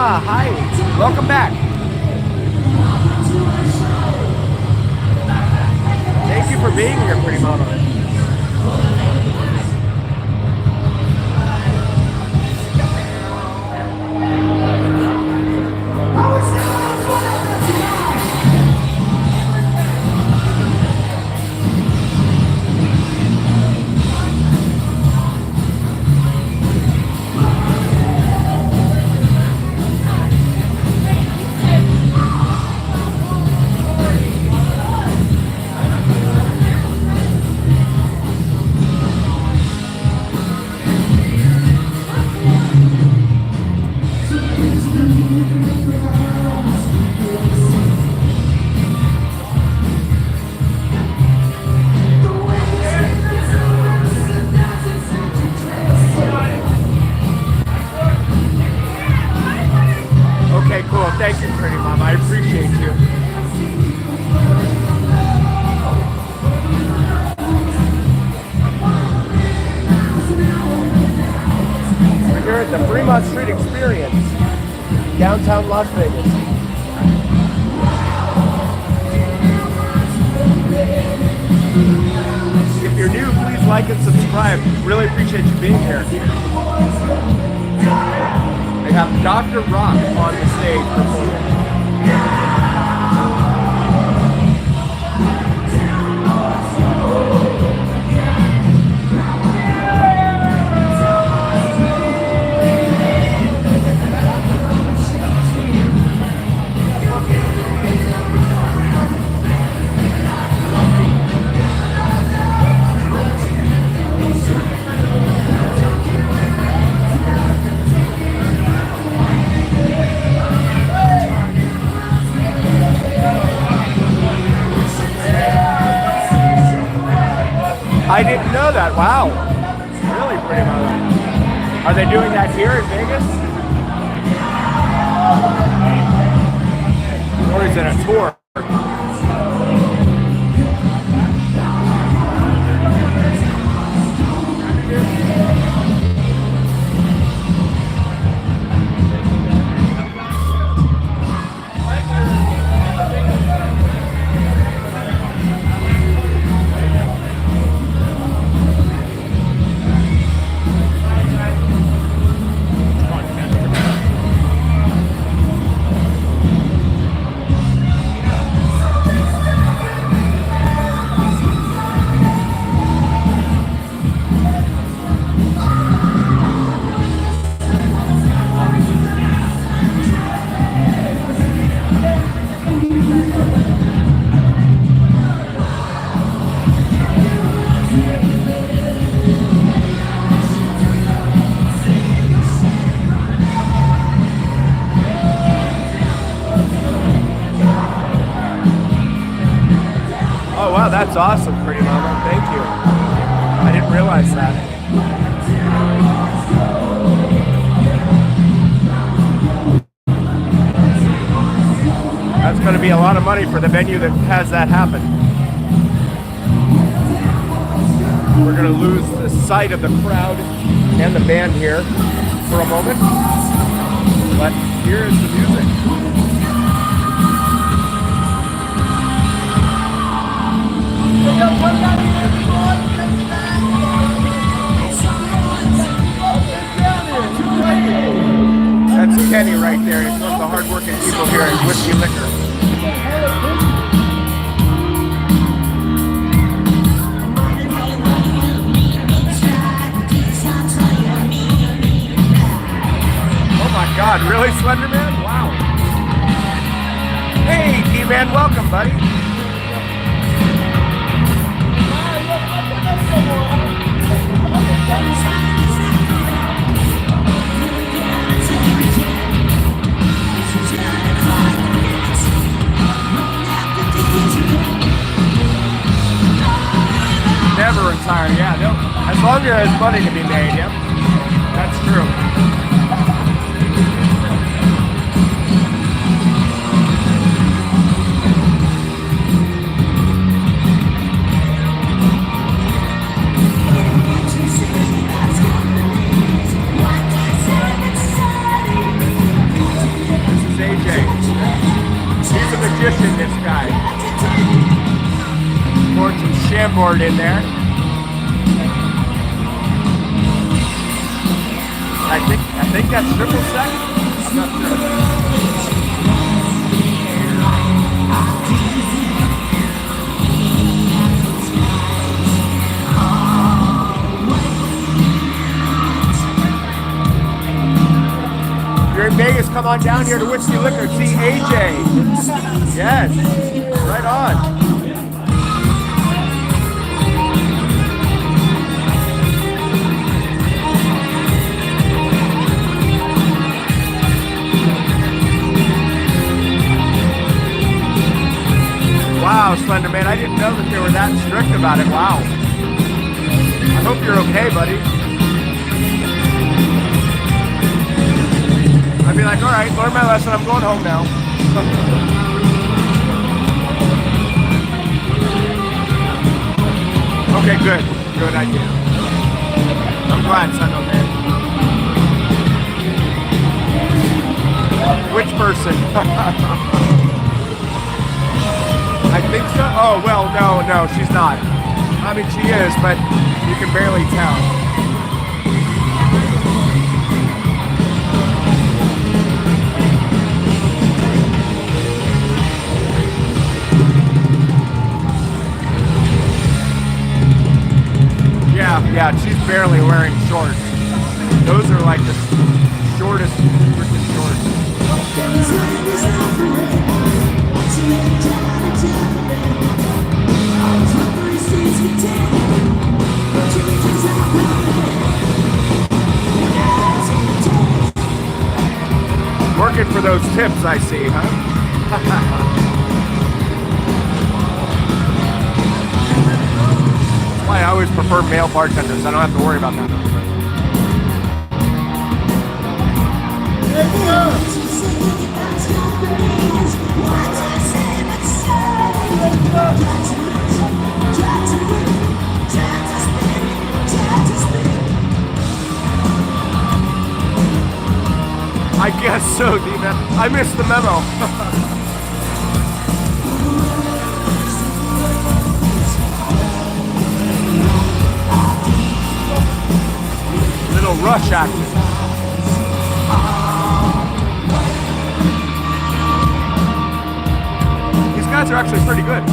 Ah, hi. Welcome back. Thank you for being here, pretty mama. Okay, cool. Thank you, pretty mom. I appreciate you. We're here at the Fremont Street Experience, downtown Las Vegas. If you're new, please like and subscribe. Really appreciate you being here. They have Dr. Rock on the stage performing. I didn't know that. Wow. Really pretty much. Are they doing that here in Vegas? Or is it a tour? Oh wow, that's awesome, pretty mama. Thank you. I didn't realize that. That's going to be a lot of money for the venue that has that happen. We're going to lose the sight of the crowd and the band here for a moment. But here is the music. That's Kenny right there. He's one of the hard-working people here at Whiskey Liquor. Oh my God, really, Slenderman? Wow. Hey, D-Man, welcome, buddy. Never retire, yeah. As long as there's money to be made, yeah. That's true. board in there. I think that's triple sec. I'm not sure. If you're in Vegas, come on down here to Whiskey Liquor. See AJ. Yes, right on. Wow, Slender Man, I didn't know that they were that strict about it. Wow. I hope you're okay, buddy. I'd be like, all right, learn my lesson. I'm going home now. Okay, good. Good idea. I'm glad, Slender Man. Which person? I think so. Oh, well, no, she's not. I mean, she is, but you can barely tell. Yeah, she's barely wearing shorts. Those are like the shortest freaking shorts. Working for those tips, I see, huh? That's why I always prefer male bartenders. I don't have to worry about that. I guess so, Dina. I missed the memo. Little rush action. These guys are actually pretty good.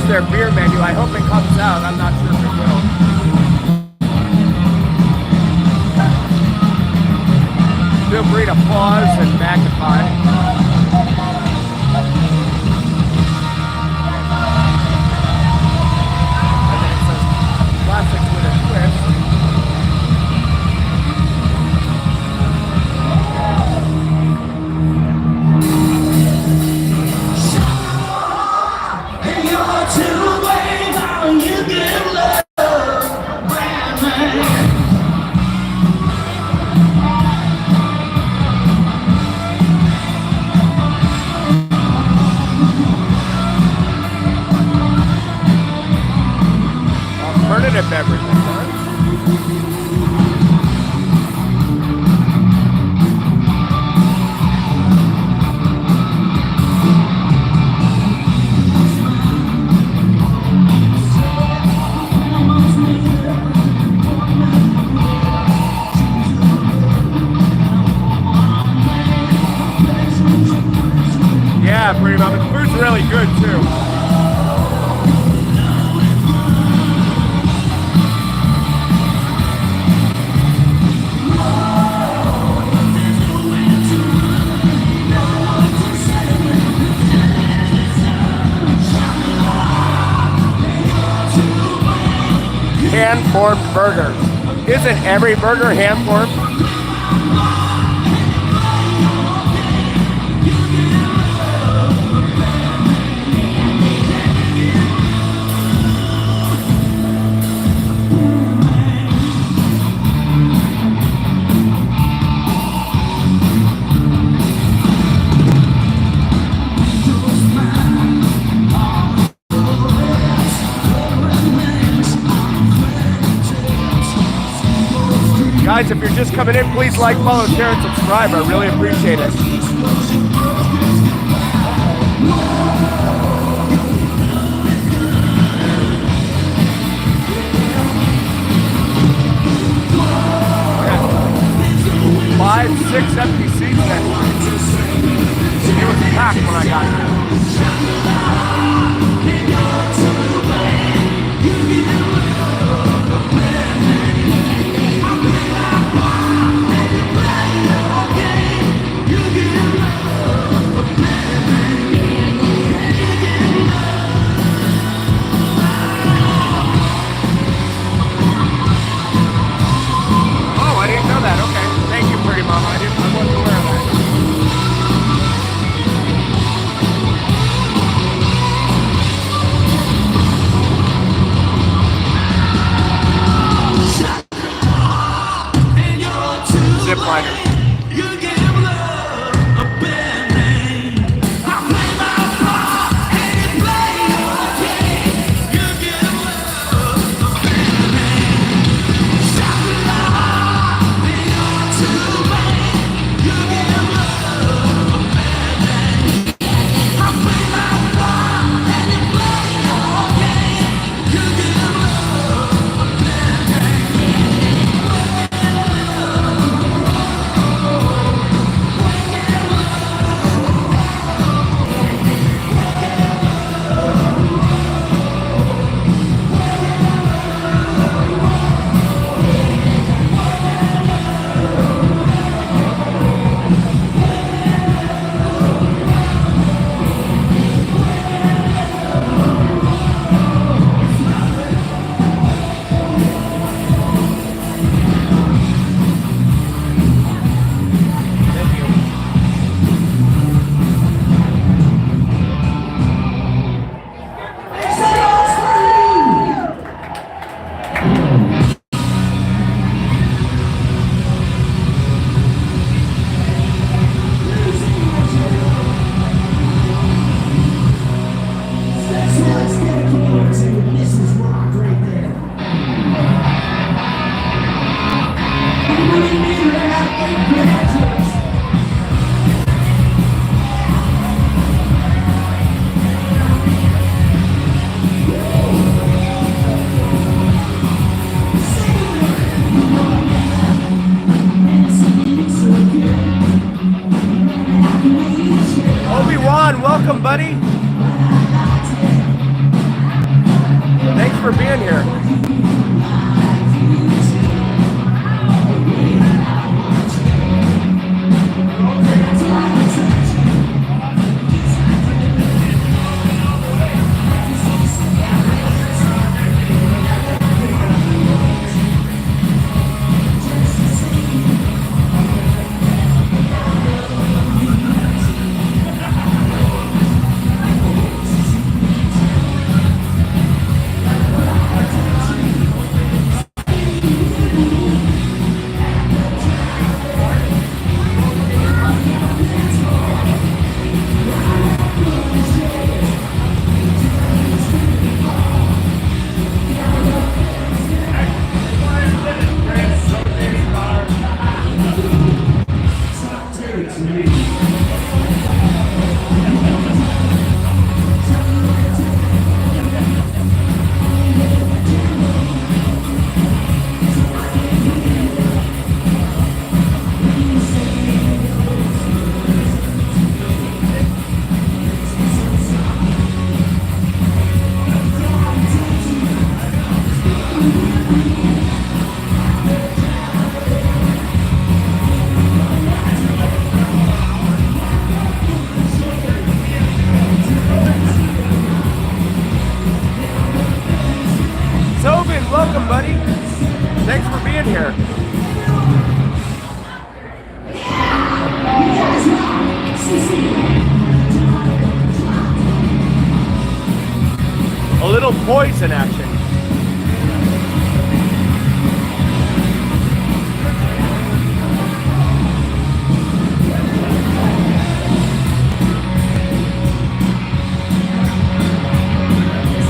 Their beer menu. I hope it comes out. I'm not sure if it will. Feel free to pause and magnify. I think it says classics with a twist. Alternative beverages, huh? Yeah, pretty much. The food's really good too. Hand-formed burgers. Isn't every burger hand-formed? Guys, if you're just coming in, please like, follow, share, and subscribe. I really appreciate it. Okay. 5, 6 empty seats next week. It was packed when I got here. Welcome, buddy. Thanks for being here. Welcome, buddy. Thanks for being here. A little poison action.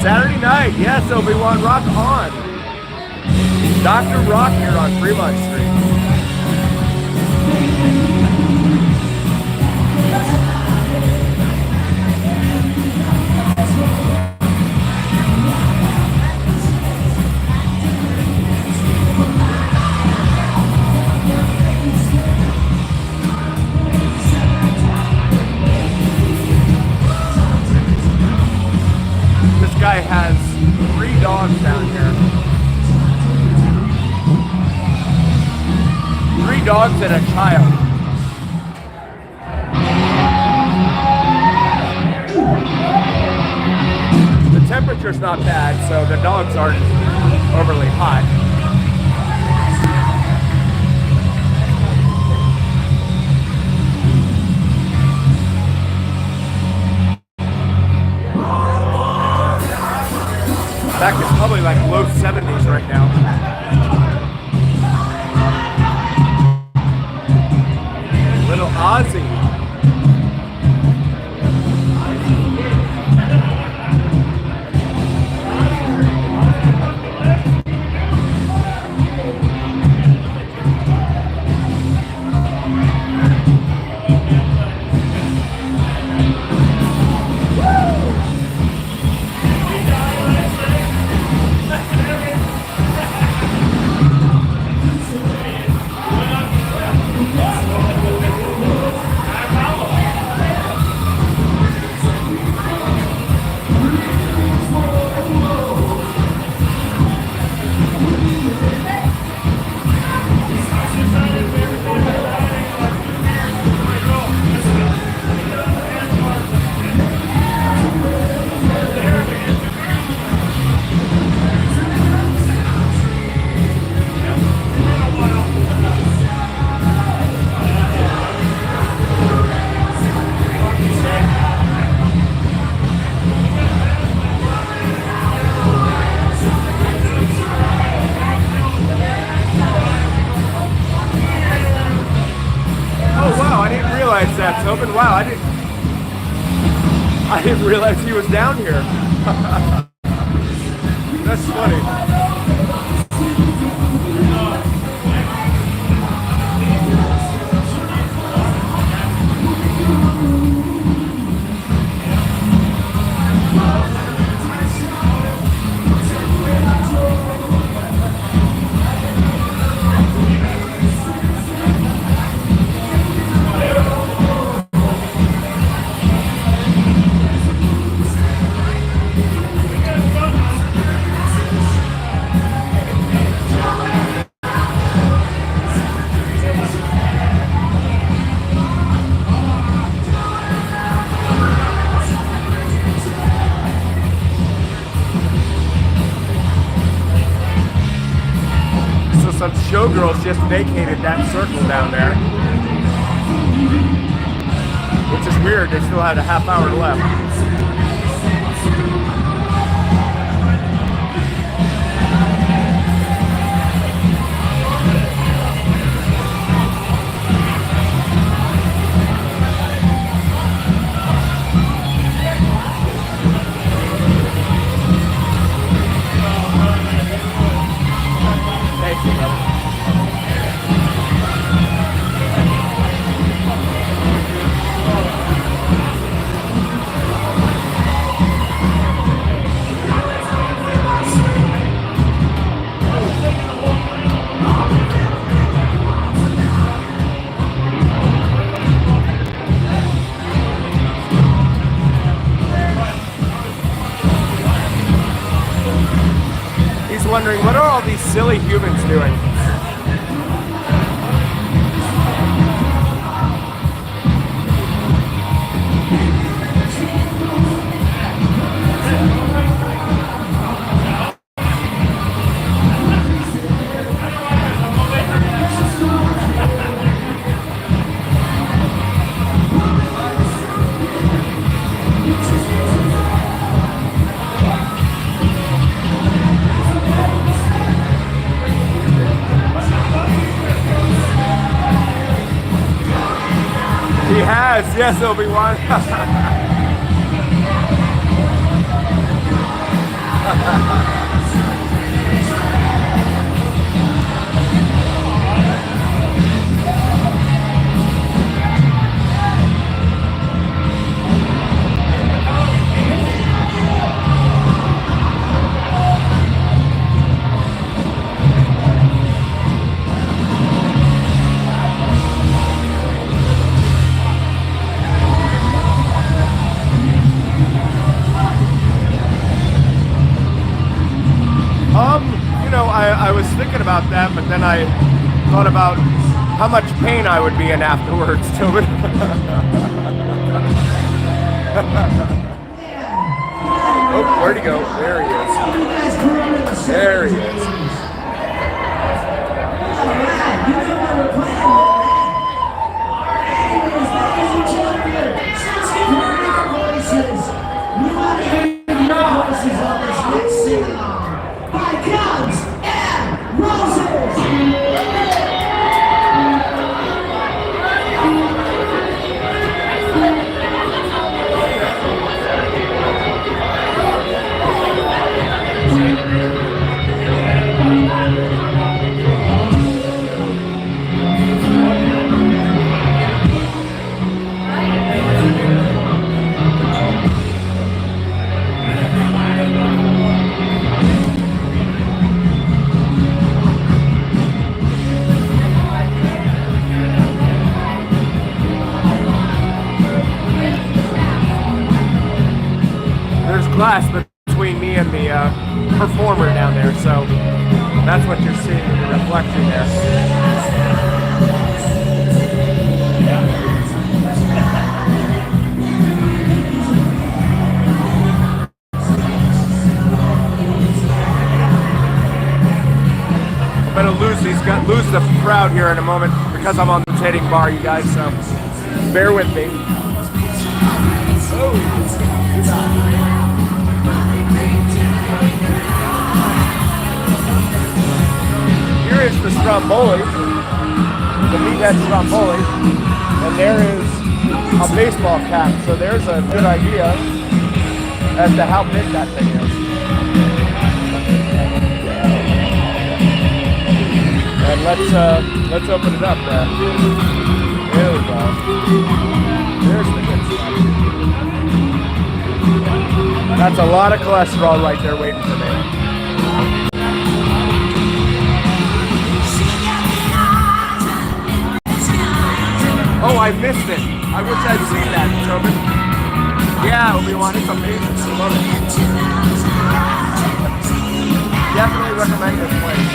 Saturday night, yes, Obi-Wan, rock on. Dr. Rock here on Fremont Street. guy has 3 dogs down here. 3 dogs and a child. The temperature's not bad, so the dogs aren't overly hot. In fact, it's probably like low 70s right now. Little Ozzy. That's open. Wow, I didn't realize he was down here. That's funny. Some showgirls just vacated that circle down there, which is weird. They still had a half hour left. Wondering, what are all these silly humans doing? He has, yes, Obi-Wan. about that, but then I thought about how much pain I would be in afterwards, Tobin. Oh, where'd he go? There he is. There he is. Glass between me and the performer down there, so that's what you're seeing in the reflection there. I'm gonna lose the crowd here in a moment because I'm on the rotating bar, you guys, so bear with me. Oh. Here is the Stromboli, the meathead Stromboli, and there is a baseball cap, so there's a good idea as to how big that thing is. And let's open it up there. There we go. There's the good stuff. That's a lot of cholesterol right there waiting for me. Oh, I missed it. I wish I'd seen that, Tobin. Yeah, Obi-Wan, it's amazing. I love it. Definitely recommend this place.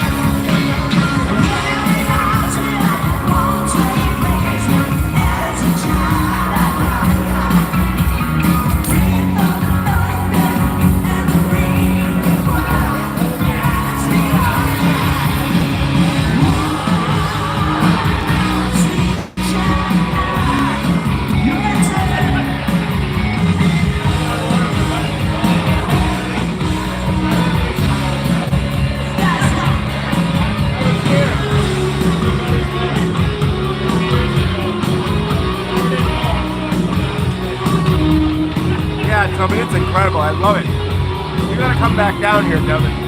Tobin, it's incredible. I love it. You gotta come back down here, Devin.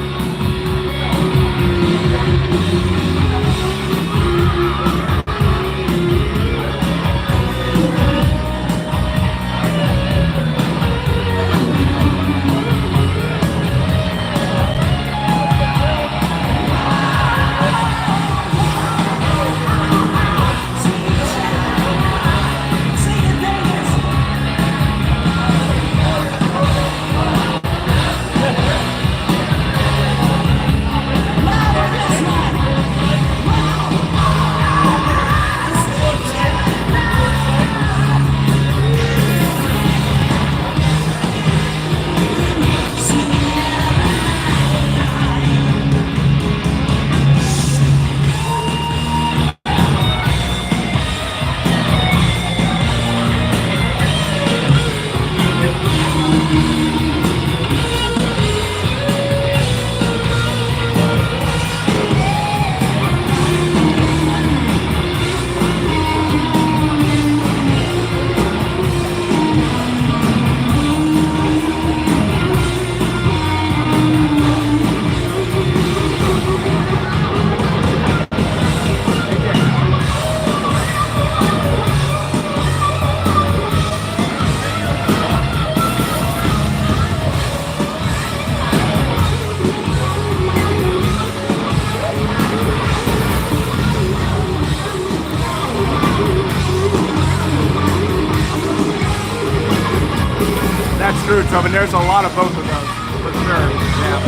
True, Tobin. There's a lot of both of those, for sure. Yeah.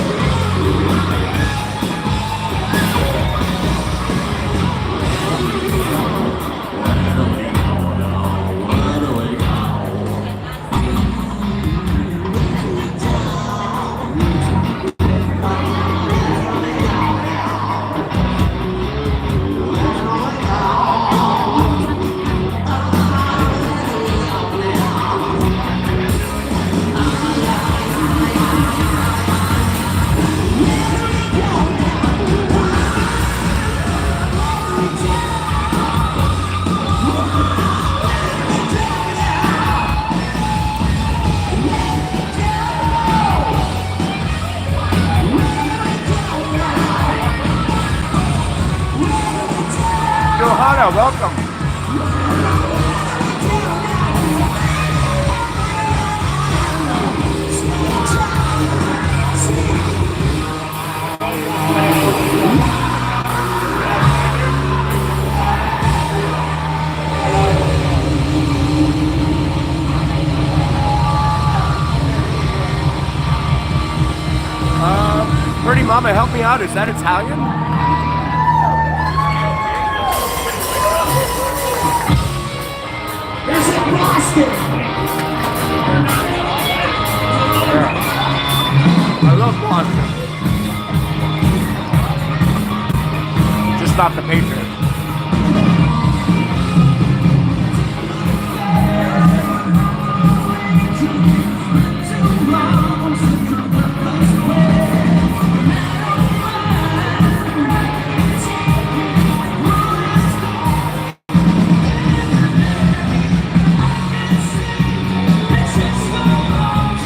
Yeah, welcome. Pretty Mama, help me out. Is that Italian? There's Boston. I love Boston. Just not the Patriots.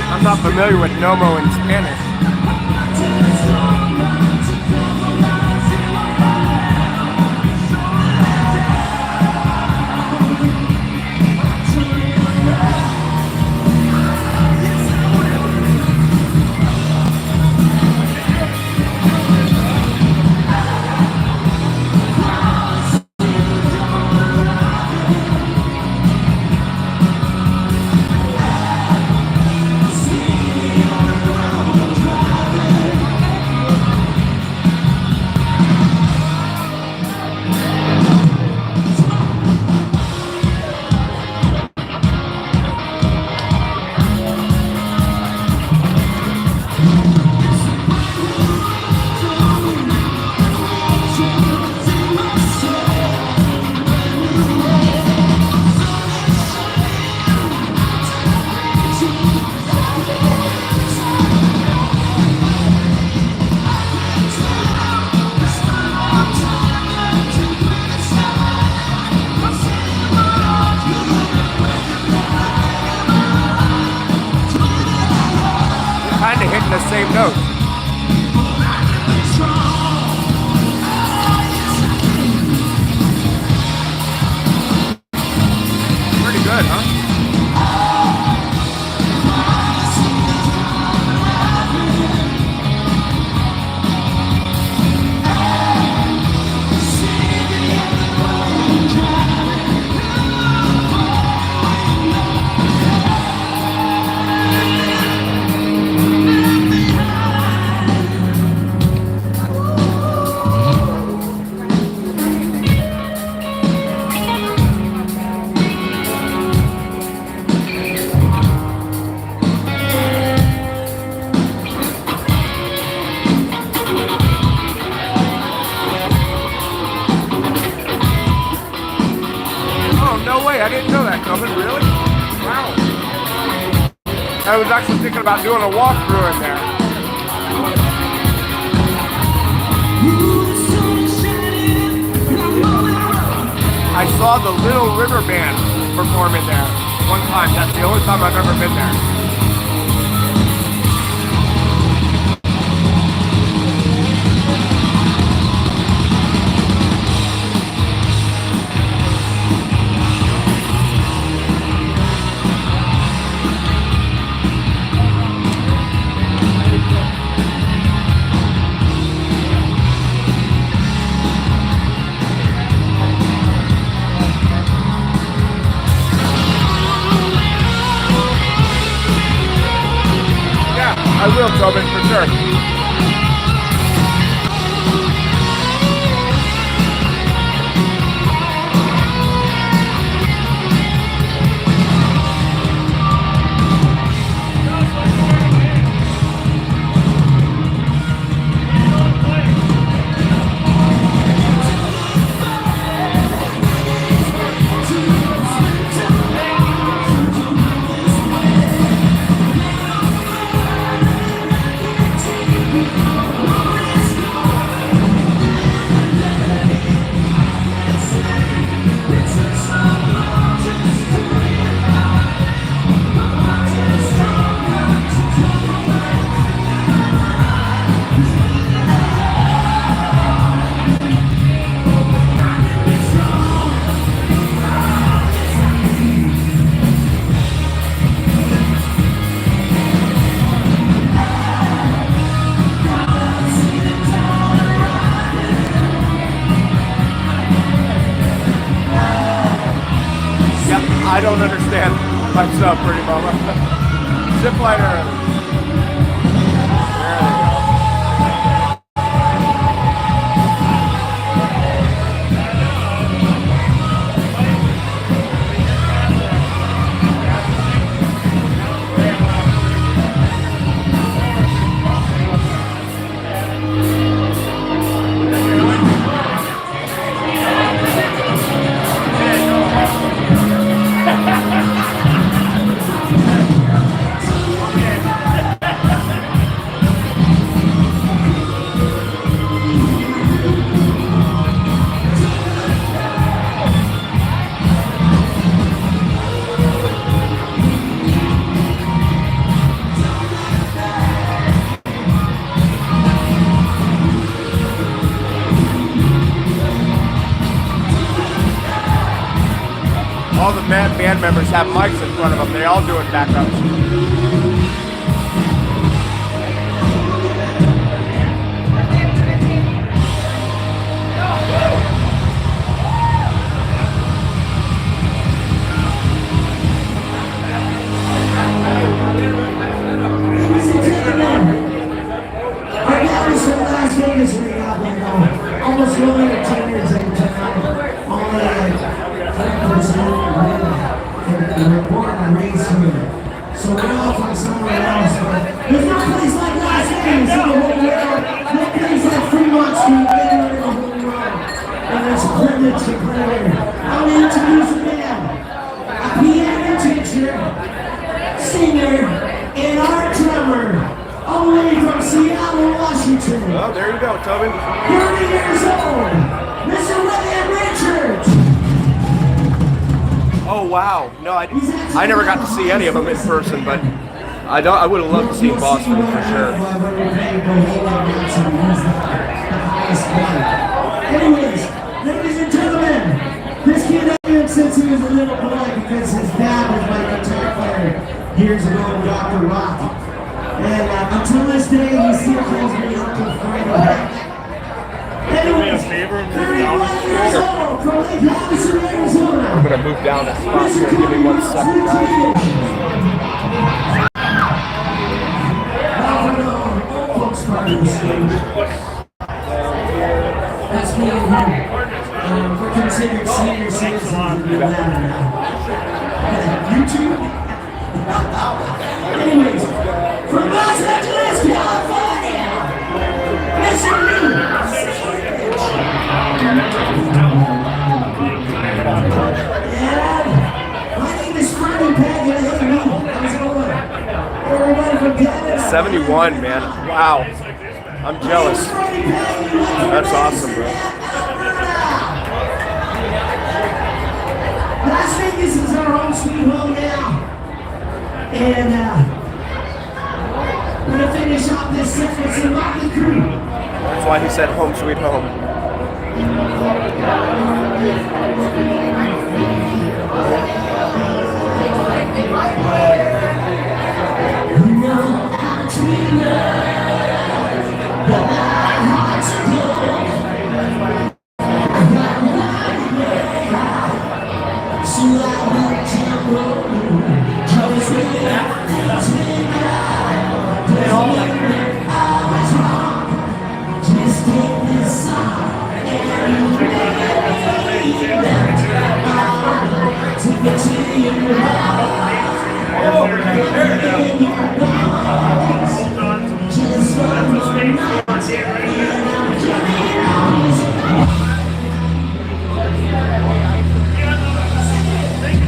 I'm not familiar with Nomo in Spanish. Kind of hitting the same note. Pretty good, huh? I didn't know that coming, really? Wow. I was actually thinking about doing a walkthrough in there. I saw the Little River Band perform in there one time. That's the only time I've ever been there. I will, Tobin, for sure. don't understand myself pretty mama. Zip liner. There they go. All the band members have mics in front of them. They all doing backups. Our guys from Las Vegas we got one going. Almost no entertainers in town. Only and report on race here. So we're off on somewhere else. There's no place like Las Vegas in the whole world. No place like Fremont Street anywhere in the whole world. And there's a privilege to play here. I want to introduce a band. A piano teacher, singer, and art drummer. All the way from Seattle, Washington. Oh, there you go, Toby. 30 years old. Mr. William Richards. Oh wow! No, I never got to see any of them in person, but I would have loved to see Boston for sure. Anyways, ladies and gentlemen, this kid I knew since he was a little boy because his dad was my guitar player years ago, Dr. Rock. And until this day, he still calls me Uncle Frank. Anyways, 31 years old from Lake Havasu, Arizona. I'm gonna move down a spot here. Give me 1 second, guys. That's me and him. We're considered senior citizens in Atlanta now. YouTube? Anyways, from Los Angeles, California, Mr. Lee. Yeah, my name is Freddie Pagan. Hey, Lee, how's it going? Everybody from Canada. 71, man. Wow. I'm jealous. That's awesome, bro. Las Vegas is our home sweet home now. And we're going to finish off this set with some Motley Crue. That's why he said home sweet home.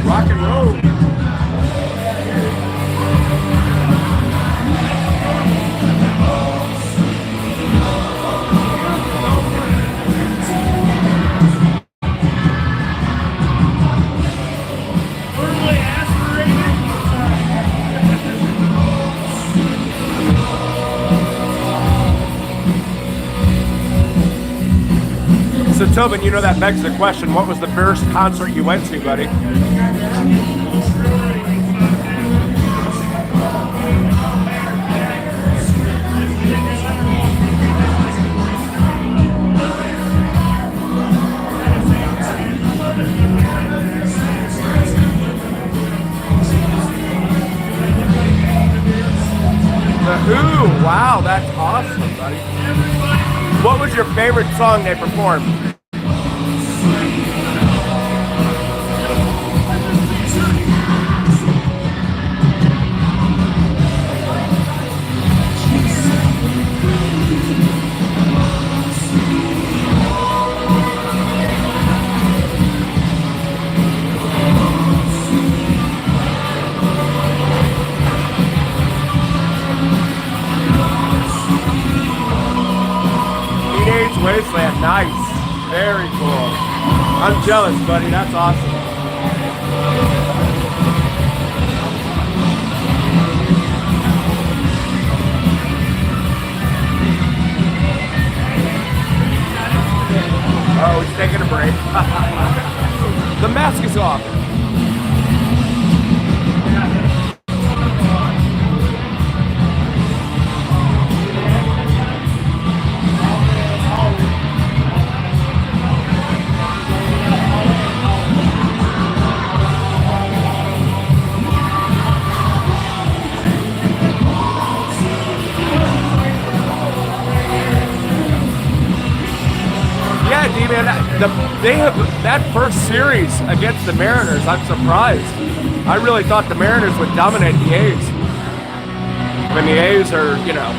Rock and roll. So Tobin, you know that begs the question, what was the first concert you went to, buddy? Wow, that's awesome, buddy. What was your favorite song they performed? Wasteland, nice, very cool. I'm jealous, buddy. That's awesome. Oh, he's taking a break. The mask is off. They have that first series against the Mariners. I'm surprised. I really thought the Mariners would dominate the A's. I mean, the A's are, you know,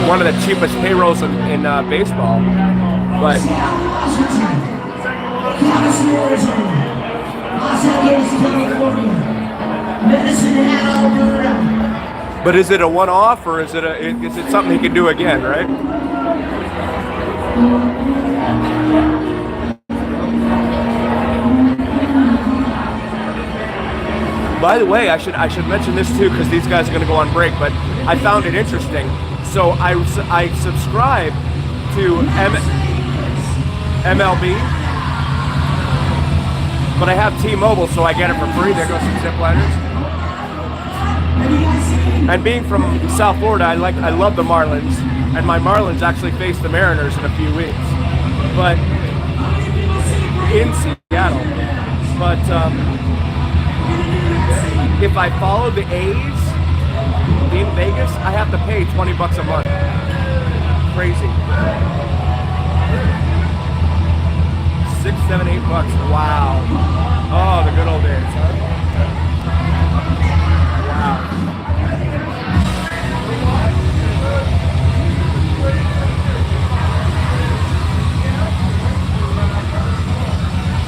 one of the cheapest payrolls in baseball. But is it a one-off, or is it something he can do again, right? By the way, I should mention this too, because these guys are going to go on break, but I found it interesting. So I subscribe to MLB, but I have T-Mobile, so I get it for free. There goes some zip liners. And being from South Florida, I love the Marlins, and my Marlins actually face the Mariners in a few weeks, but in Seattle. But if I follow the A's in Vegas, I have to pay $20 a month. Crazy. $6, $7, $8. Wow. Oh, the good old days, huh? Wow.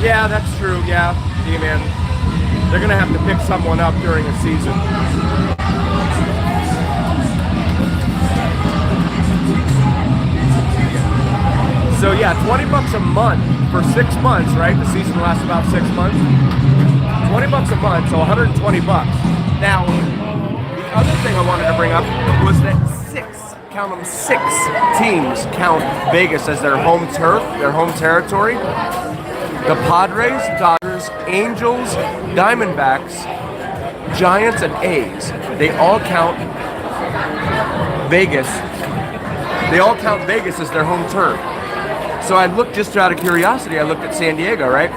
Yeah, that's true. Yeah, D-man. They're going to have to pick someone up during the season. So yeah, $20 a month for 6 months, right? The season lasts about 6 months. $20 a month, so $120. Now, the other thing I wanted to bring up was that 6 teams count Vegas as their home turf, their home territory. The Padres, Dodgers, Angels, Diamondbacks, Giants, and A's. They all count Vegas. They all count Vegas as their home turf. So I looked, just out of curiosity, I looked at San Diego, right?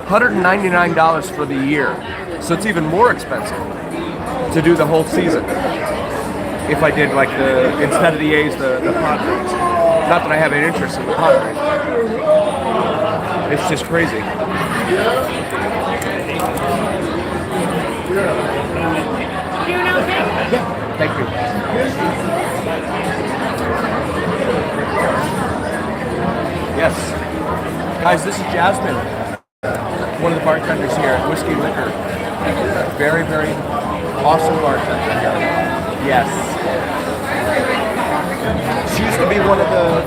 $199 for the year. So it's even more expensive to do the whole season. If I did like instead of the A's, the Padres. Not that I have any interest in the Padres. It's just crazy. Doing okay? Yeah, thank you. Yes. Guys, this is Jasmine, one of the bartenders here at Whiskey Liquor. Very, very awesome bartender here. Yes. She used to be one of the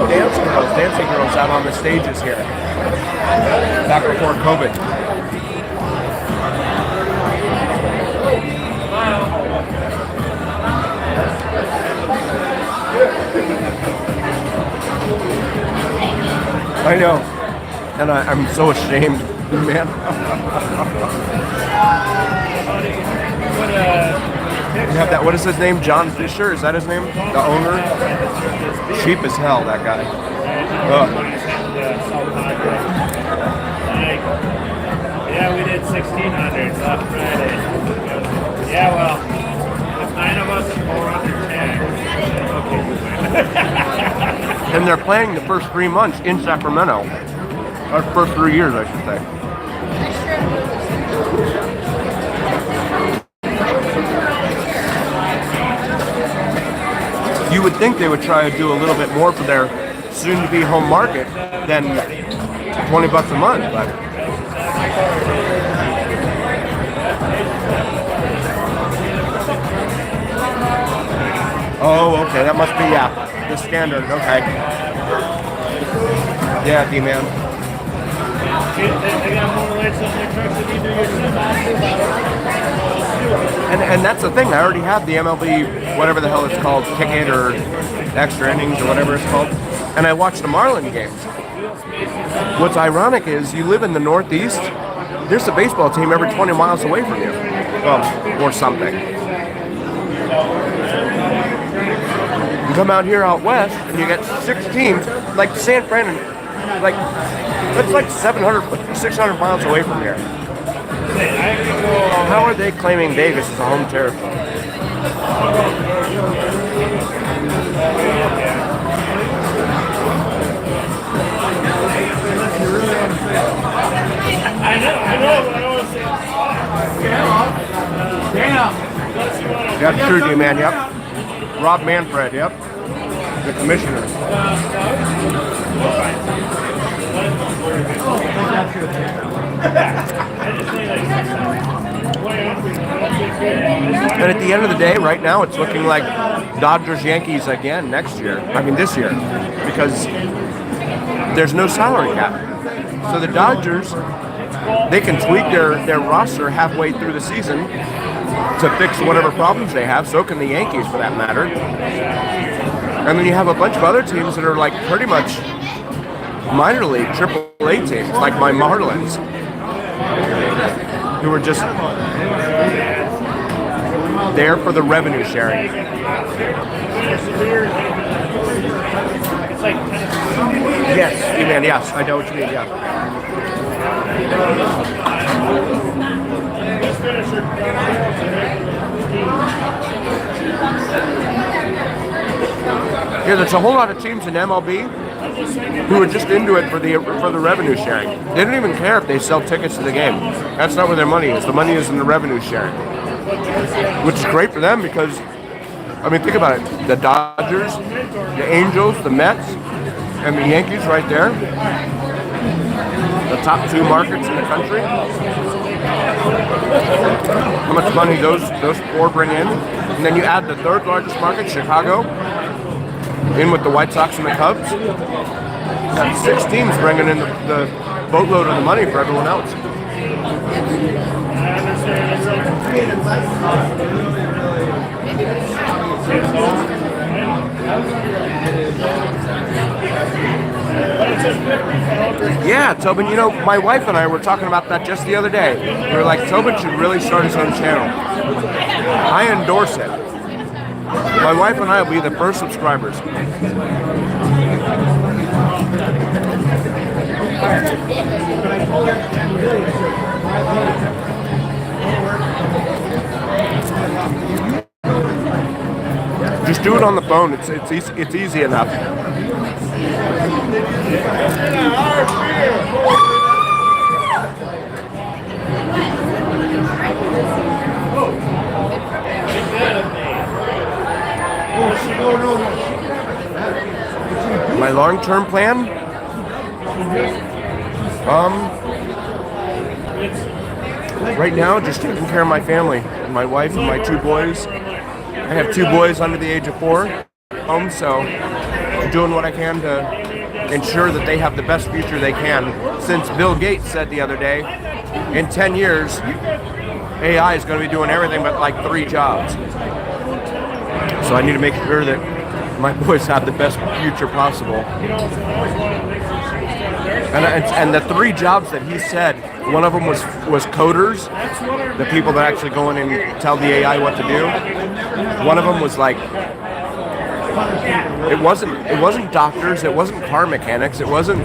dancing girls out on the stages here, back before COVID. I know, and I'm so ashamed, man. You have that, what is his name? John Fisher? Is that his name? The owner? Cheap as hell, that guy. Yeah, we did 1600 last Friday. Yeah, well, 9 of us and 410. And they're playing the first 3 months in Sacramento. Or first 3 years, I should say. You would think they would try to do a little bit more for their soon-to-be home market than $20 a month, but oh, okay, that must be the standard. Okay, yeah, D-man. They got more lights on their trucks than you do yourself. And that's the thing. I already have the MLB, whatever the hell it's called, ticket or extra innings or whatever it's called, and I watch the Marlin games. What's ironic is you live in the Northeast. There's a baseball team every 20 miles away from you, well, or something. You come out here out west, and you get 6 teams, like San Fran, like that's like 700, 600 miles away from here. How are they claiming Vegas as a home territory? I know, but I don't want to say. Damn. That's true, D-man, yep. Rob Manfred, yep. The commissioner. And at the end of the day, right now, it's looking like Dodgers-Yankees again next year. I mean, this year. Because there's no salary cap. So the Dodgers, they can tweak their roster halfway through the season to fix whatever problems they have. So can the Yankees, for that matter. And then you have a bunch of other teams that are like pretty much minor league, AAA teams, like my Marlins, who are just there for the revenue sharing. Yes, man, yes, I know what you mean, yeah. Yeah, there's a whole lot of teams in MLB who are just into it for the revenue sharing. They don't even care if they sell tickets to the game. That's not where their money is. The money is in the revenue sharing, which is great for them because, I mean, think about it. The Dodgers, the Angels, the Mets, and the Yankees right there, the top 2 markets in the country. How much money those 4 bring in. And then you add the 3rd largest market, Chicago, in with the White Sox and the Cubs. Got 6 teams bringing in the boatload of the money for everyone else. Yeah, Tobin, you know, my wife and I were talking about that just the other day. We were like, Tobin should really start his own channel. I endorse it. My wife and I will be the first subscribers. Just do it on the phone. It's easy enough. My long-term plan? Right now, just taking care of my family, my wife and my 2 boys. I have 2 boys under the age of 4 home, so I'm doing what I can to ensure that they have the best future they can. Since Bill Gates said the other day, in 10 years, AI is going to be doing everything but like 3 jobs. So I need to make sure that my boys have the best future possible. And the 3 jobs that he said, one of them was coders, the people that actually go in and tell the AI what to do. One of them was like, it wasn't doctors, it wasn't car mechanics, it wasn't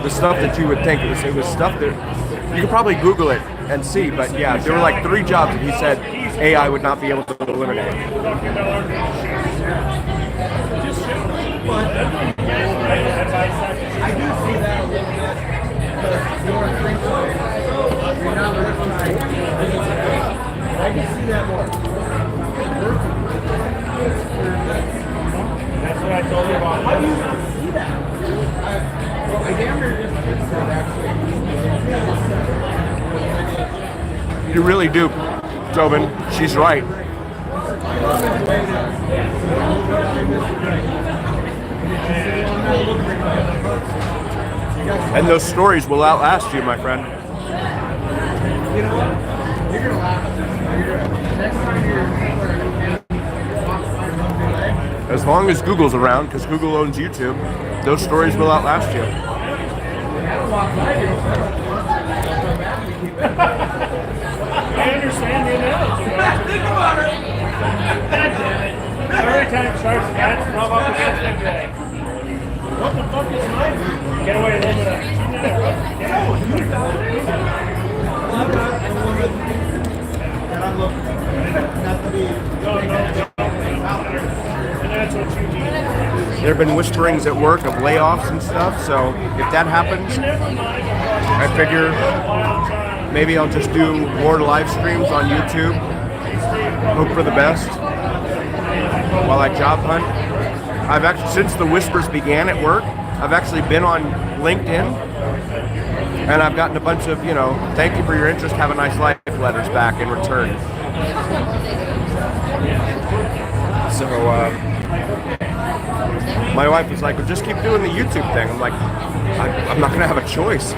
the stuff that you would think. It was stuff that you could probably Google it and see. But yeah, there were like 3 jobs that he said AI would not be able to eliminate. I do see that a little bit because you're not looking like I can see that more. That's what I told you about. How do you not see that? Well, I damn near just fixed that actually. You really do, Tobin. She's right. And those stories will outlast you, my friend. You know what? You're gonna laugh. Next time you're as long as Google's around, because Google owns YouTube, those stories will outlast you. I understand the analogy. Think about it. God damn it. Every time it starts, that's not up against them today. What the fuck is mine? Get away with it. There have been whisperings at work of layoffs and stuff, so if that happens, I figure maybe I'll just do more live streams on YouTube, hope for the best, while I job hunt. I've actually, since the whispers began at work, I've actually been on LinkedIn, and I've gotten a bunch of, thank you for your interest, have a nice life letters back in return. So, my wife was like, well, just keep doing the YouTube thing. I'm like, I'm not going to have a choice.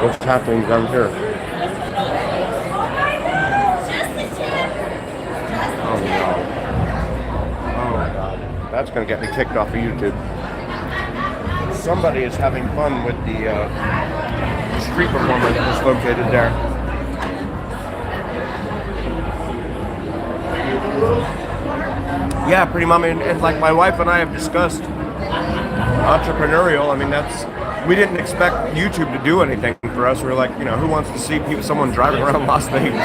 What's happening down here? Oh no. Oh god. That's going to get me kicked off of YouTube. Somebody is having fun with the street performer that was located there. Yeah, pretty much. And like my wife and I have discussed entrepreneurial, we didn't expect YouTube to do anything for us. We were like, who wants to see someone driving around Las Vegas?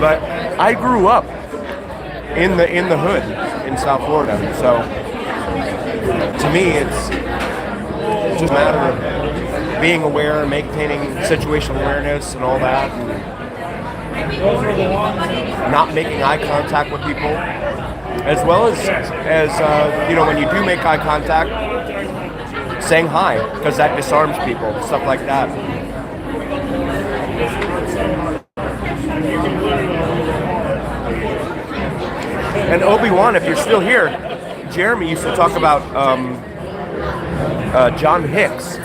But I grew up in the hood in South Florida, so to me it's just a matter of being aware, maintaining situational awareness and all that, and not making eye contact with people, as well as when you do make eye contact, saying hi, because that disarms people, stuff like that. And Obi-Wan, if you're still here, Jeremy used to talk about John Hicks,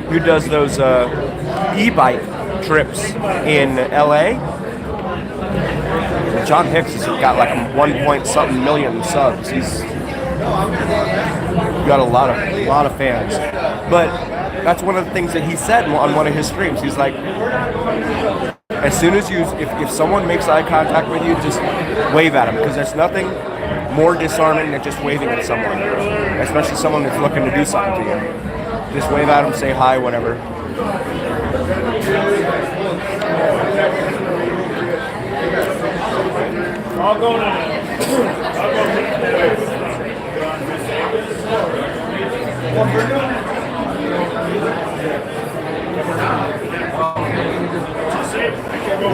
who does those e-bike trips in LA. John Hicks has got like 1-point-something million subs. He's got a lot of fans. But that's one of the things that he said on one of his streams. He's like, as soon as if someone makes eye contact with you, just wave at them, because there's nothing more disarming than just waving at someone, especially someone that's looking to do something to you. Just wave at them, say hi, whatever. I'll go now.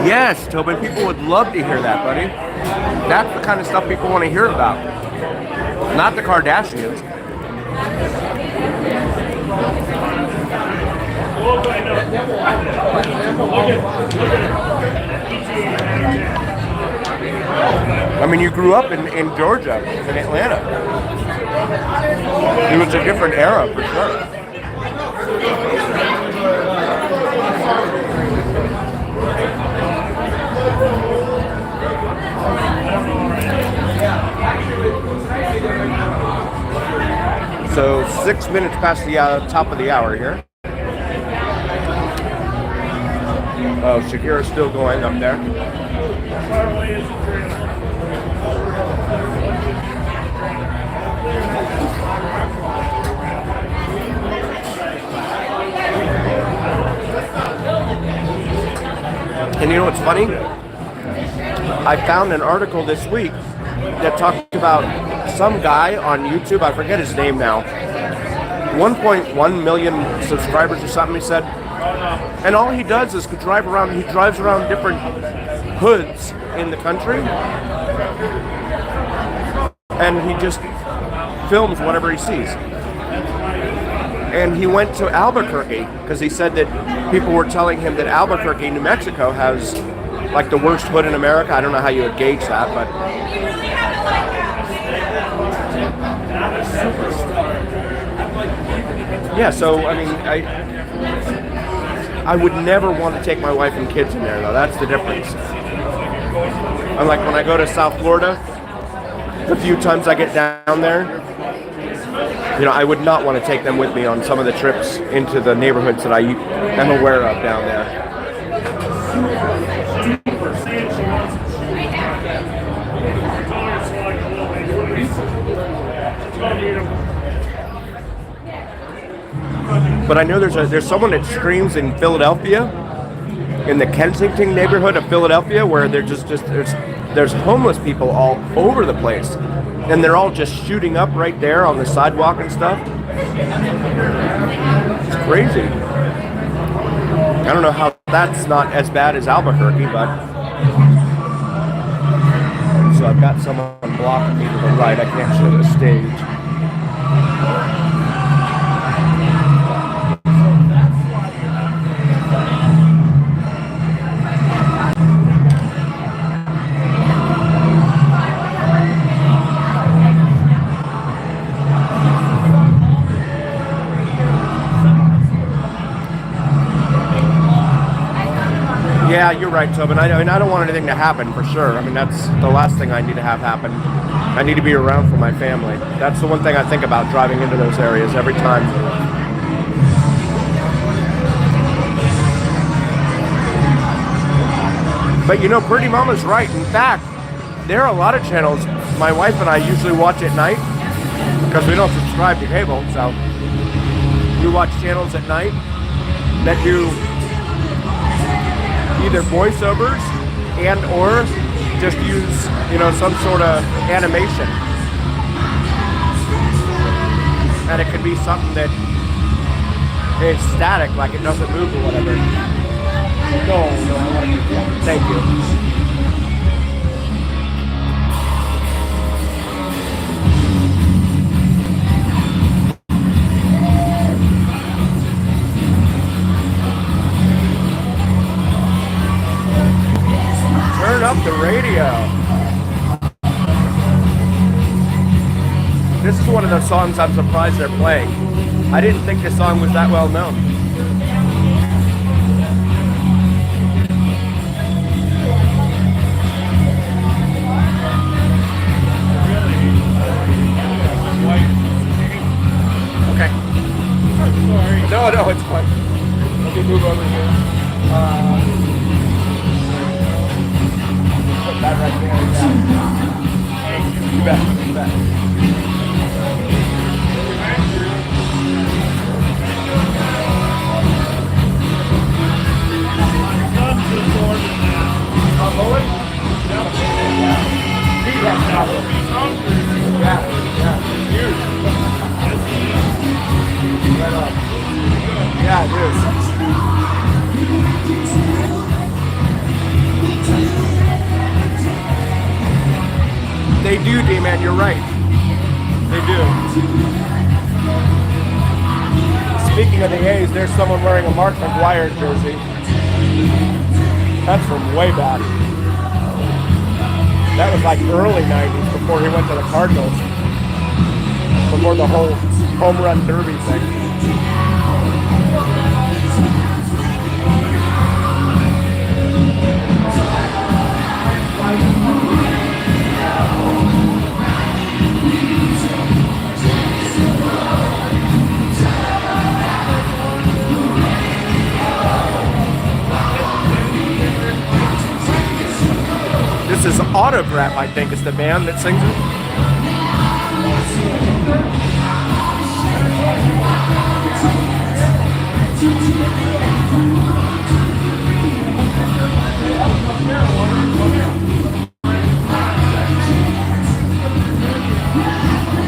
Yes, Tobin, people would love to hear that, buddy. That's the kind of stuff people want to hear about. Not the Kardashians. You grew up in Georgia, in Atlanta. It was a different era, for sure. So 6 minutes past the top of the hour here. Oh, Shakira's still going up there. And you know what's funny? I found an article this week that talked about some guy on YouTube, I forget his name now, 1.1 million subscribers or something, he said. And all he does is drives around different hoods in the country, and he just films whatever he sees. And he went to Albuquerque because he said that people were telling him that Albuquerque, New Mexico, has like the worst hood in America. I don't know how you would gauge that, but yeah. So I mean, I would never want to take my wife and kids in there, though. That's the difference. Unlike when I go to South Florida, the few times I get down there, you know, I would not want to take them with me on some of the trips into the neighborhoods that I am aware of down there. But I know there's someone that streams in Philadelphia, in the Kensington neighborhood of Philadelphia, where there's homeless people all over the place, and they're all just shooting up right there on the sidewalk and stuff. It's crazy. I don't know how that's not as bad as Albuquerque, but so I've got someone blocking me to the right. I can't show the stage. Yeah, you're right, Tobin. I don't want anything to happen, for sure. I mean, that's the last thing I need to have happen. I need to be around for my family. That's the one thing I think about driving into those areas every time. But you know, Pretty Mama's right. In fact, there are a lot of channels my wife and I usually watch at night because we don't subscribe to cable, so we watch channels at night that do either voiceovers and or just use, you know, some sort of animation. And it could be something that is static, like it doesn't move or whatever. No, thank you. Turn up the radio. This is one of those songs I'm surprised they're playing. I didn't think this song was that well known. Okay. No, it's fine. Let me move over here. That right there, yeah. You bet, you bet. Yeah, it is. They do, D-Man, you're right. They do. Speaking of the A's, there's someone wearing a Mark McGwire jersey. That's from way back. That was like early 90s before he went to the Cardinals. Before the whole home run derby thing. Autograph, I think, is the band that sings it.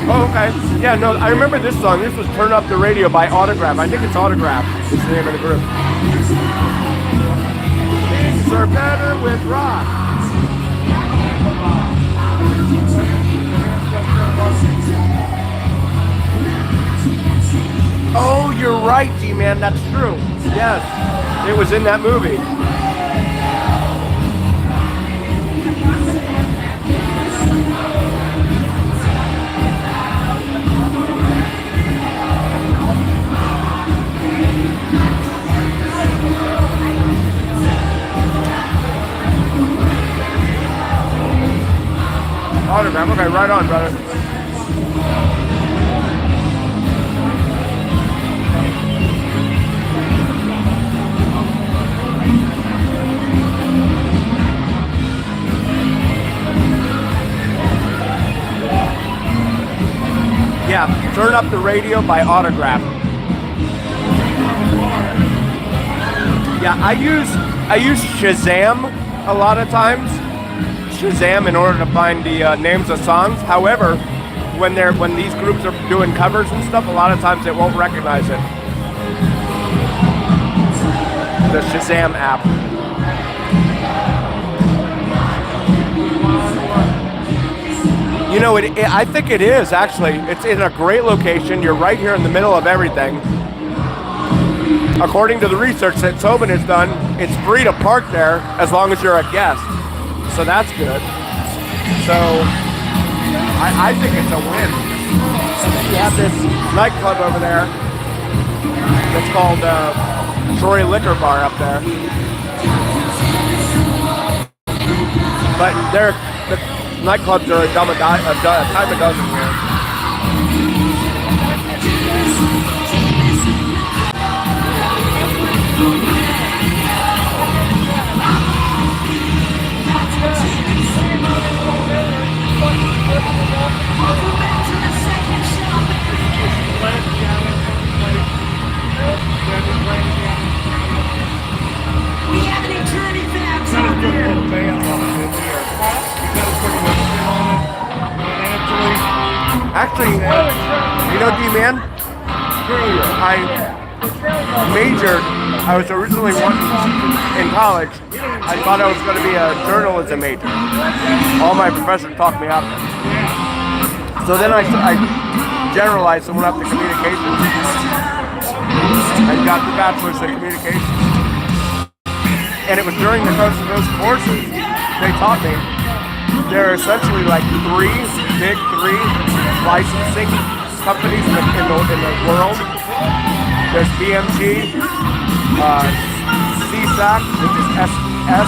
Oh, okay. Yeah, no, I remember this song. This was Turn Up the Radio by Autograph. I think it's Autograph. It's the name of the group. Things are better with rock. Oh, you're right, G-Man. That's true. Yes, it was in that movie. Autograph. Okay, right on, brother. Yeah, Turn Up the Radio by Autograph. Yeah, I use Shazam a lot of times. Shazam in order to find the names of songs. However, when these groups are doing covers and stuff, a lot of times it won't recognize it. The Shazam app. You know, I think it is actually. It's in a great location. You're right here in the middle of everything. According to the research that Tobin has done, it's free to park there as long as you're a guest. So that's good. So I think it's a win. You have this nightclub over there. It's called Troy Liquor Bar up there. But the nightclubs are a dime a dozen here. We have an attorney fans out there. Actually, you know, D-Man, I was originally in college, I thought I was going to be a journalism major. All my professors talked me out of it. So then I generalized and went up to communications. I got the bachelor's in communications. And it was during the course of those courses, they taught me there are essentially like three licensing companies in the world. There's BMG, CSAC, which is SAC,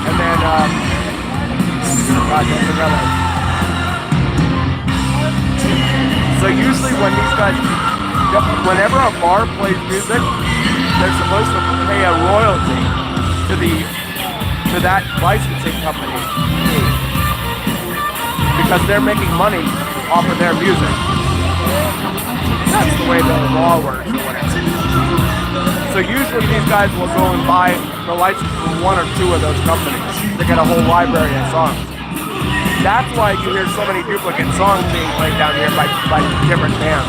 and then there's another. So usually whenever a bar plays music, they're supposed to pay a royalty to that licensing company because they're making money off of their music. That's the way the law works or whatever. So usually these guys will go and buy the license from one or two of those companies to get a whole library of songs. That's why you hear so many duplicate songs being played down here by different bands.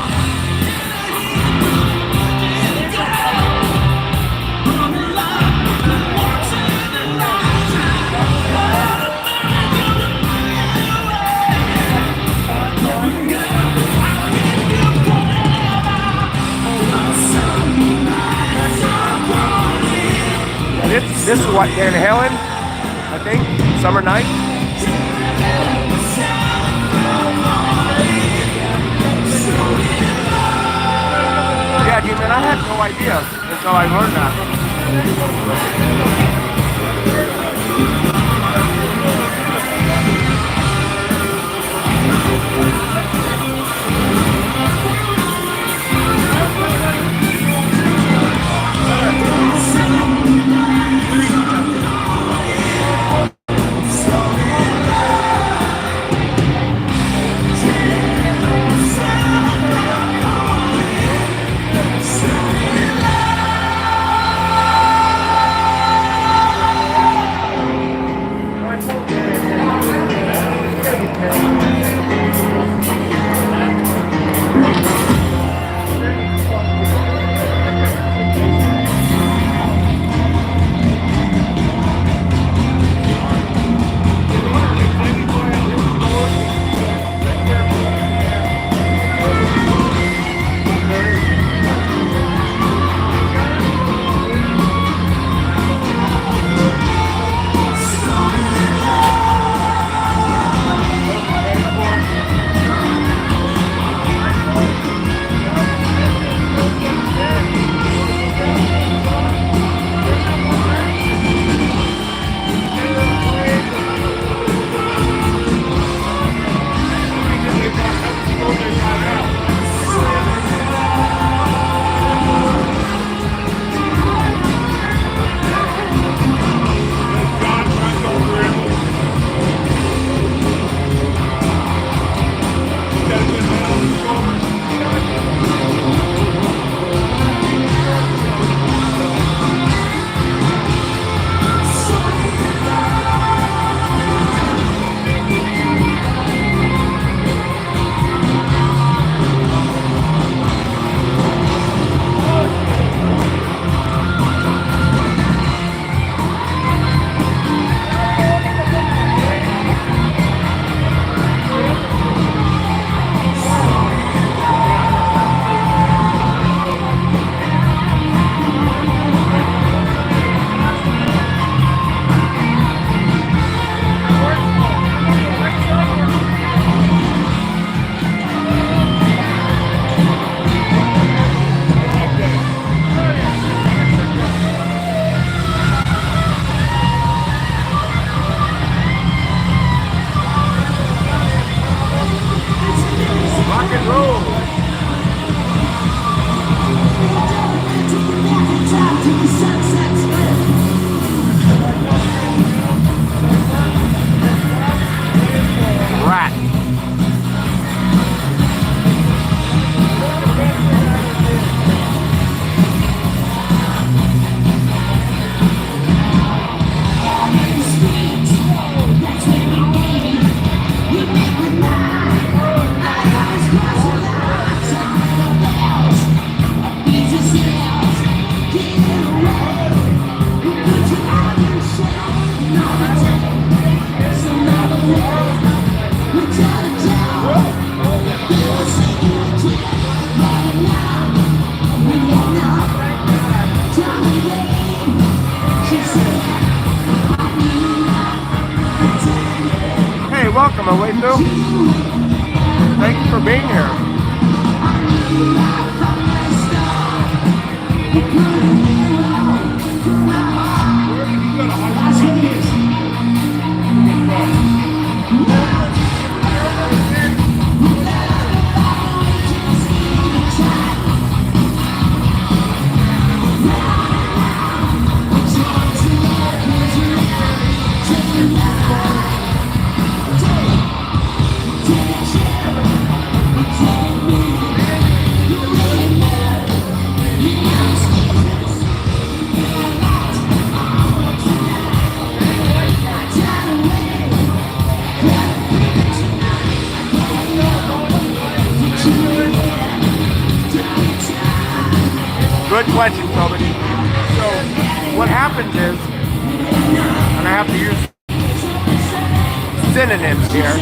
This is what, Van Halen, I think, Summer Night. Yeah, dude, man, I had no idea until I learned that. my way through? Thank you for being here. Good question, Tobin. So, what happens is, and I have to use synonyms here,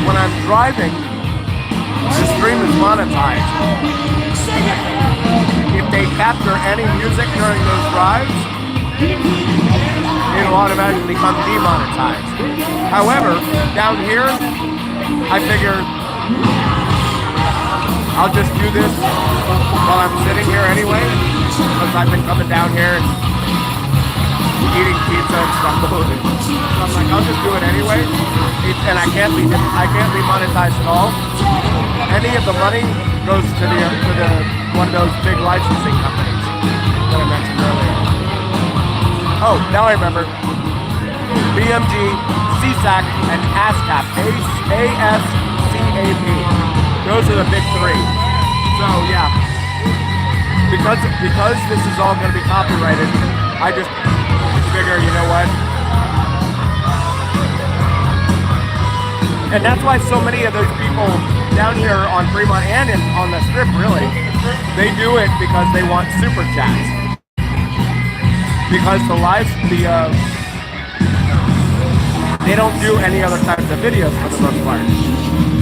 when I'm driving, the stream is monetized. If they capture any music during those drives, it'll automatically become demonetized. However, down here, I figure I'll just do this while I'm sitting here anyway, because I've been coming down here and eating pizza and stuff. So I'm like, I'll just do it anyway, and I can't be monetized at all. Any of the money goes to the one of those big licensing companies that I mentioned earlier. Oh, now I remember. BMG, CSAC, and ASCAP. ASCAP. Those are the big three. So yeah, because this is all going to be copyrighted, I just figure, you know what? And that's why so many of those people down here on Fremont and on the Strip, really, they do it because they want super chats. Because they don't do any other types of videos for the most part.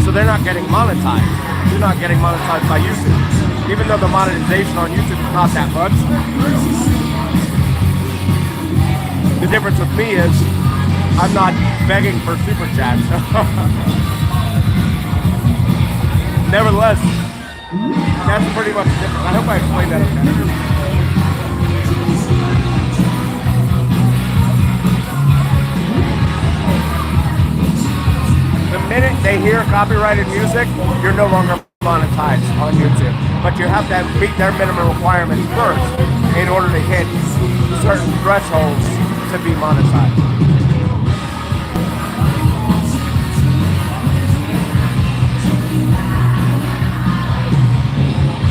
So they're not getting monetized. They're not getting monetized by YouTube. Even though the monetization on YouTube is not that much. The difference with me is I'm not begging for super chats. Nevertheless, that's pretty much the difference. I hope I explained that okay. The minute they hear copyrighted music, you're no longer monetized on YouTube. But you have to meet their minimum requirements first in order to hit certain thresholds to be monetized.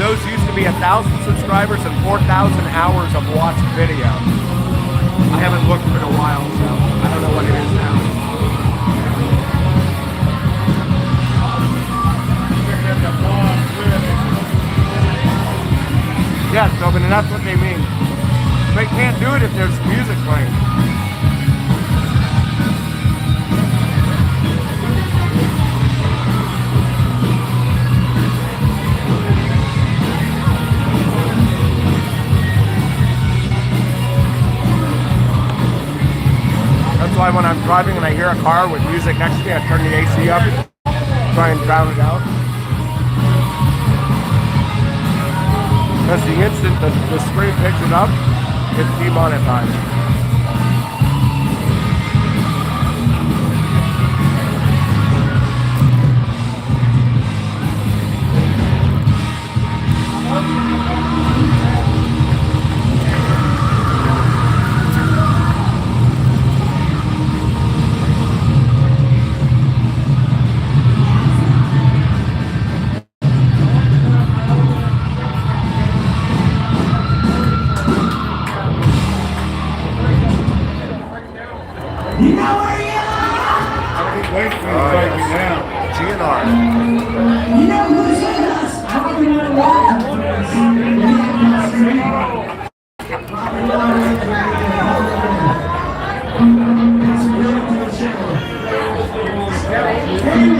Those used to be 1,000 subscribers and 4,000 hours of watched video. I haven't looked in a while, so I don't know what it is now. Yes, Tobin, and that's what they mean. They can't do it if there's music playing. That's why when I'm driving and I hear a car with music next to me, I turn the AC up, try and drown it out. Because the instant the screen picks it up, it's demonetized.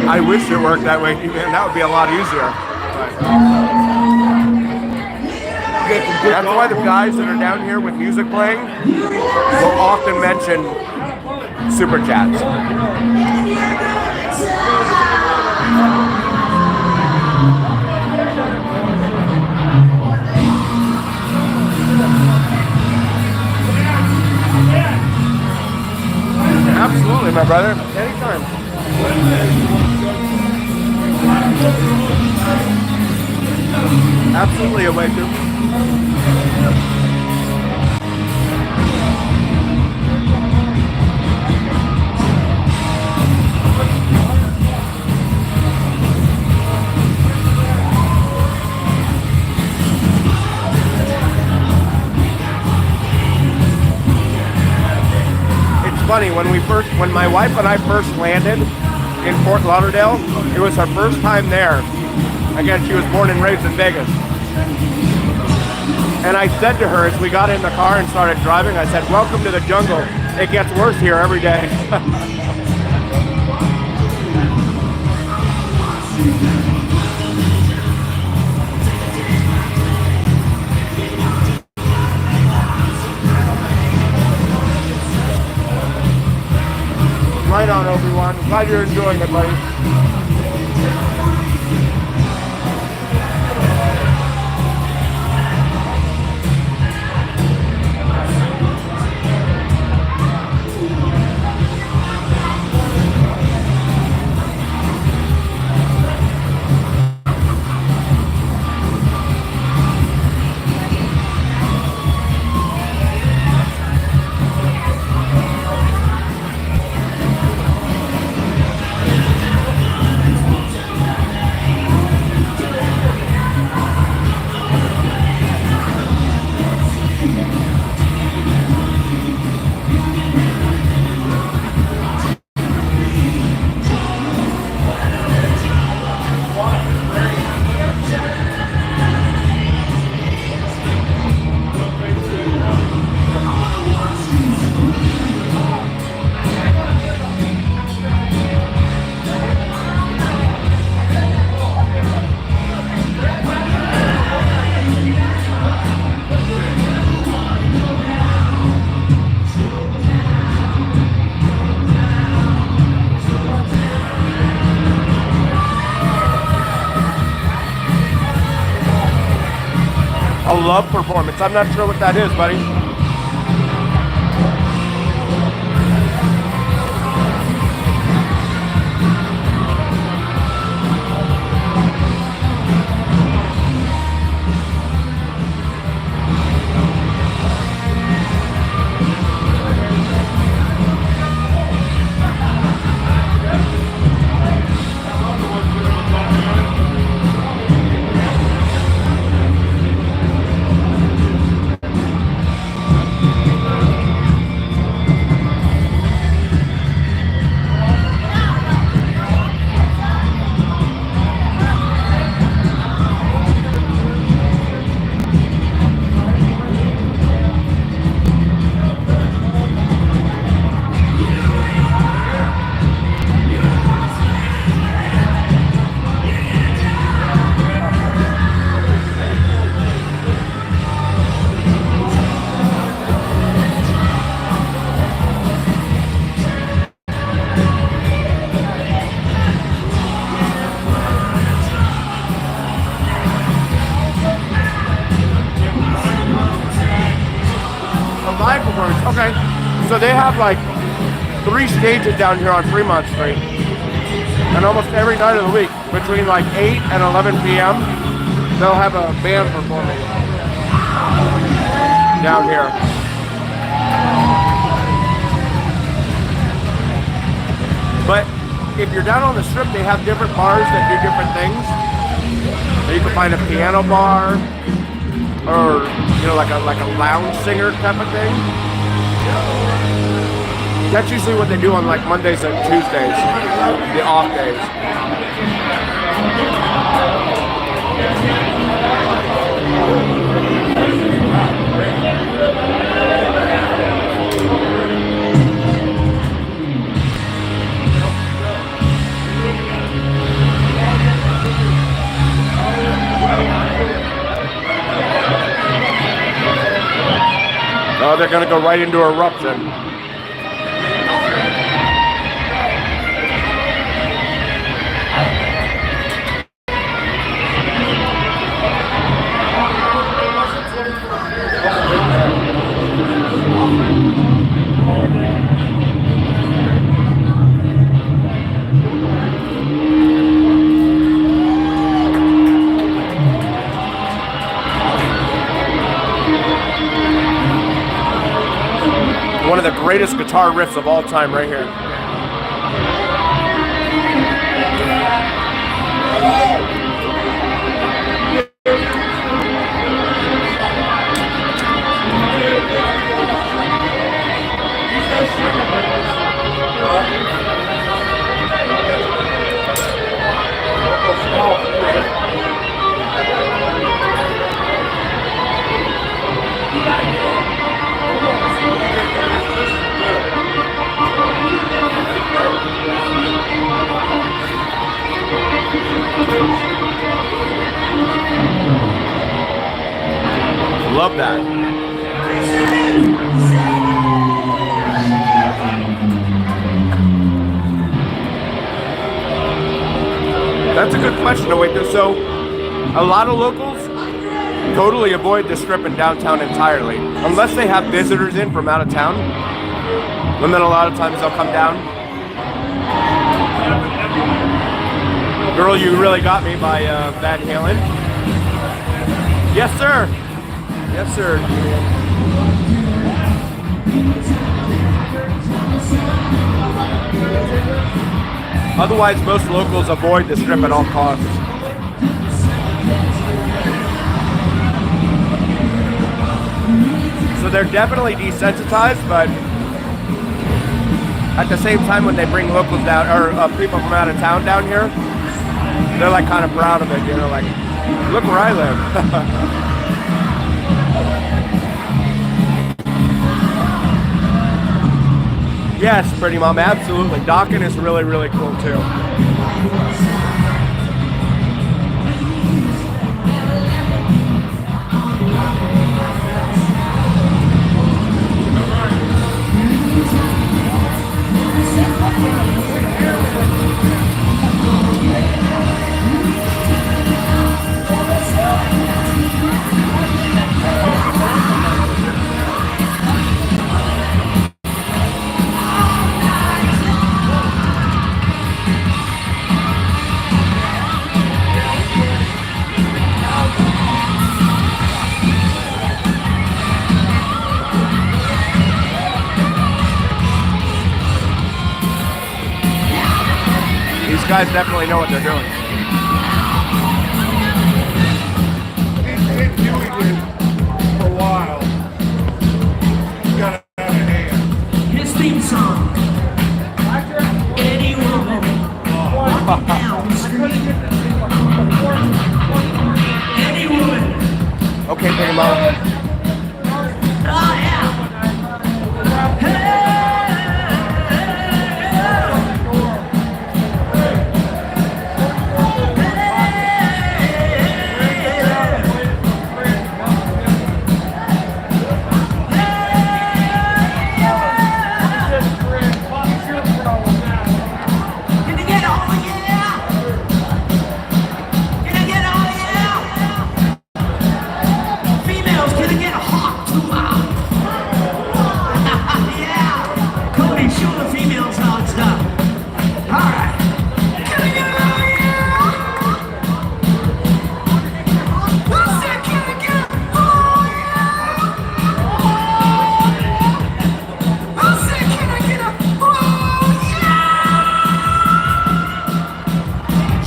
I wish it worked that way, man. That would be a lot easier. That's why the guys that are down here with music playing will often mention super chats. Absolutely, my brother. Anytime. Absolutely a way to. Funny, when my wife and I first landed in Fort Lauderdale, it was her first time there. Again, she was born and raised in Vegas. And I said to her as we got in the car and started driving, I said, "Welcome to the jungle. It gets worse here every day." Right on, Obi-Wan. Glad you're enjoying it, buddy. A love performance. I'm not sure what that is, buddy. Okay, so they have like 3 stages down here on Fremont Street, and almost every night of the week, between like 8 and 11 p.m., they'll have a band performing down here. But if you're down on the strip, they have different bars that do different things. You can find a piano bar, or like a lounge singer type of thing. That's usually what they do on like Mondays and Tuesdays, the off days. Oh, they're gonna go right into eruption. guitar riffs of all time right here. Love that. That's a good question to wait there. So, a lot of locals totally avoid the strip in downtown entirely, unless they have visitors in from out of town. And then a lot of times they'll come down. Girl, You Really Got Me by Van Halen. Yes, sir. Yes, sir. Otherwise, most locals avoid the strip at all costs. So they're definitely desensitized, but at the same time, when they bring locals down, or people from out of town down here, they're like kind of proud of it, you know, like, look where I live. Yes, Pretty Mom, absolutely. Docking is really, really cool too. These guys definitely know what they're doing. Been doing it for a while. Got it out of hand. His theme song. Any woman walking down the street. Any woman. Okay, Pretty Mom. Oh yeah. Hey.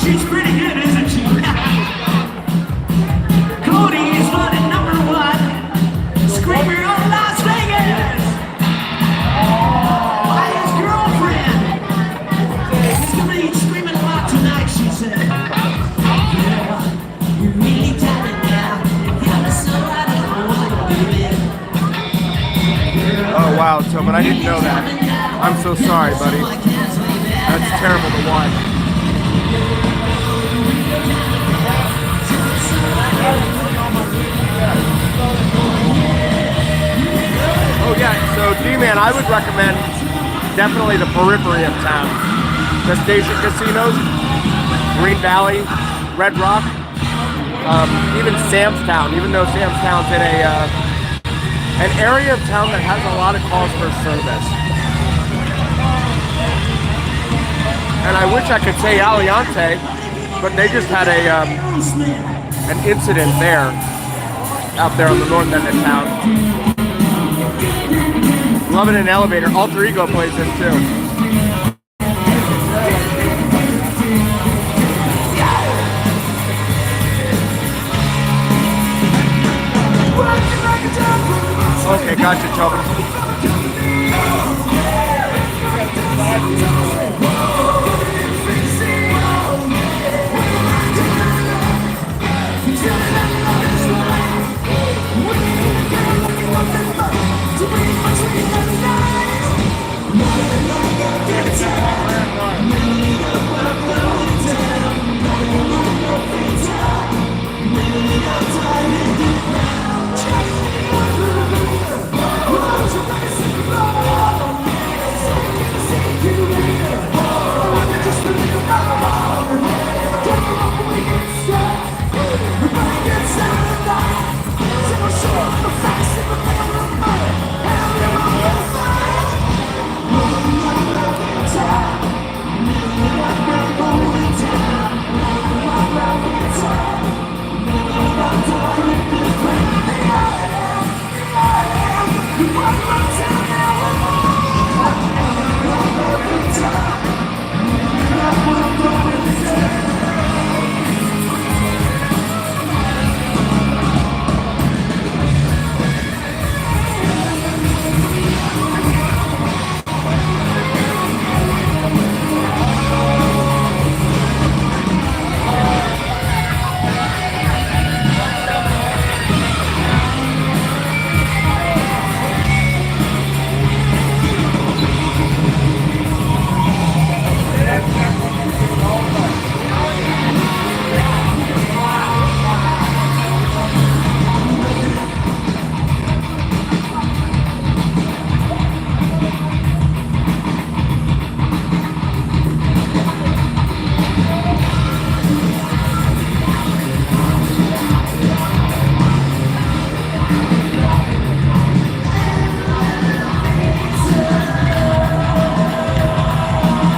She's pretty good, isn't she? Cody is running #1 screamer of Las Vegas by his girlfriend. He's gonna be screaming a lot tonight, she said. Yeah, you're really tired now. Got me so I don't know what to do with. Oh wow, Tobin, I didn't know that. I'm so sorry, buddy. That's terrible to watch. Oh yeah, so D-Man, I would recommend definitely the periphery of town. The station casinos, Green Valley, Red Rock, even Sam's Town, even though Sam's Town's in an area of town that has a lot of calls for service. And I wish I could say Aliante, but they just had an incident there, out there on the north end of town. Loving an elevator. Alter Ego plays this too. Okay, gotcha, Tobin.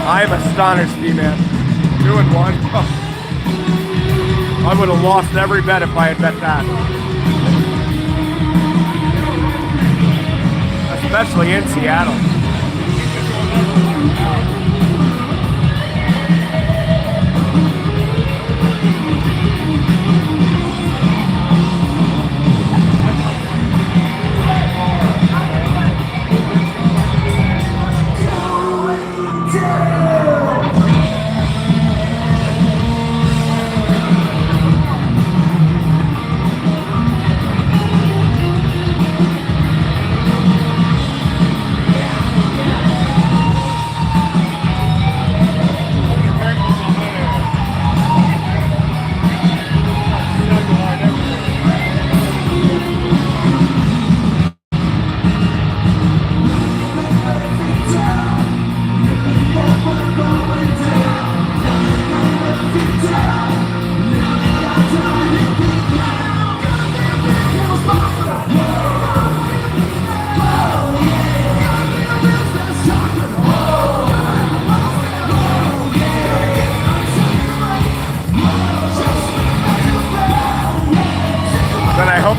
I am astonished, D-Man. 2-1. I would have lost every bet if I had bet that. Especially in Seattle.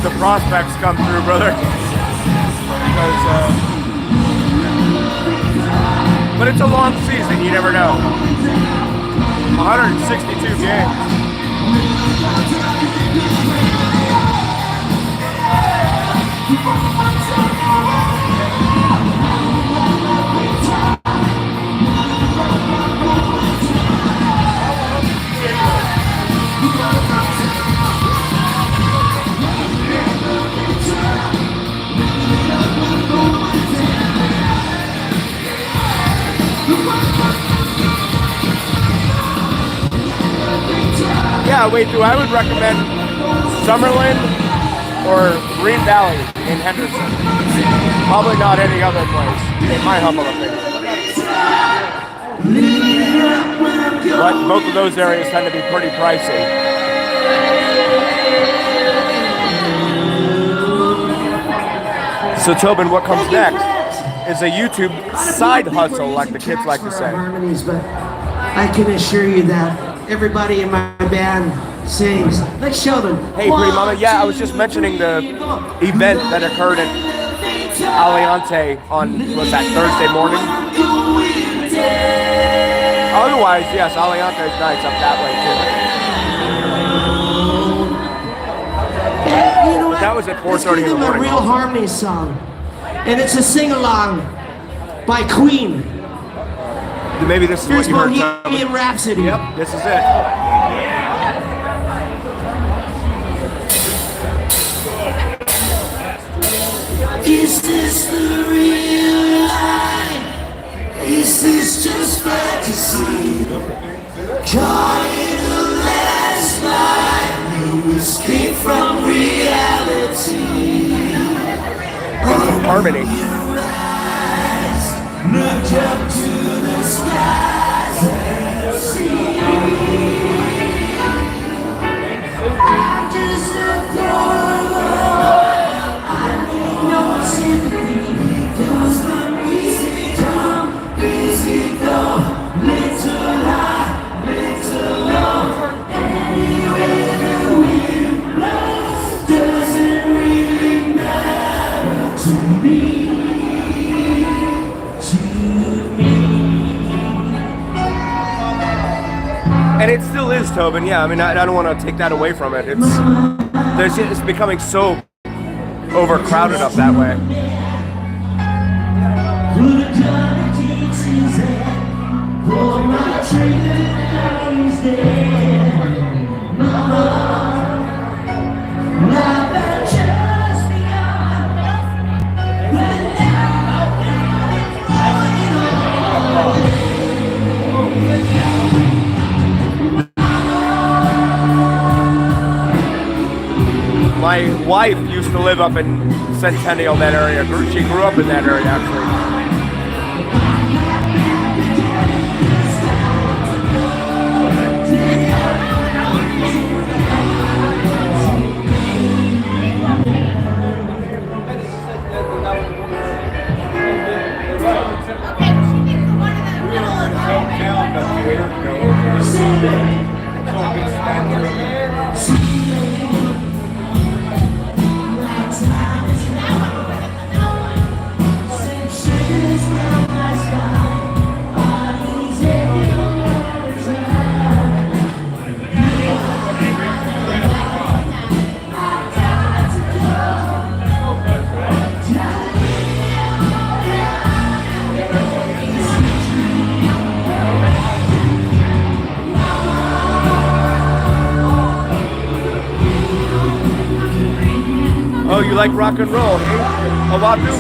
The prospects come through, brother. Because, but it's a long season, you never know. 162 games. Yeah, wait, I would recommend Summerlin or Green Valley in Henderson. Probably not any other place, in my humble opinion. But both of those areas tend to be pretty pricey. So Tobin, what comes next is a YouTube side hustle, like the kids like to say. Harmonies, but I can assure you that everybody in my band sings. Let's show them. Hey, Bree Mama, yeah, I was just mentioning the event that occurred at Aliante on, was that Thursday morning? Otherwise, yes, Aliante is nice up that way too. You know But that was at 4:30 in the a morning. real also. harmony song, and it's a sing-along by Queen. Maybe this is Here's what you heard. Bohemian Rhapsody. Yep, this is it. Is this the real life? Is this just fantasy? Caught in a landslide, no escape from reality. Harmony. Looked up to the skies and see. I'm just a I need no sympathy. Cause from easy come, easy go. Little high, little low. Anywhere the wind blows doesn't really matter to me. And it still is, Tobin. Yeah, I mean, I don't want to take that away from it. It's becoming so overcrowded up that way. My wife used to live up in Centennial, that area. She grew up in that area, actually. Oh, you like rock and roll, eh? Oahu?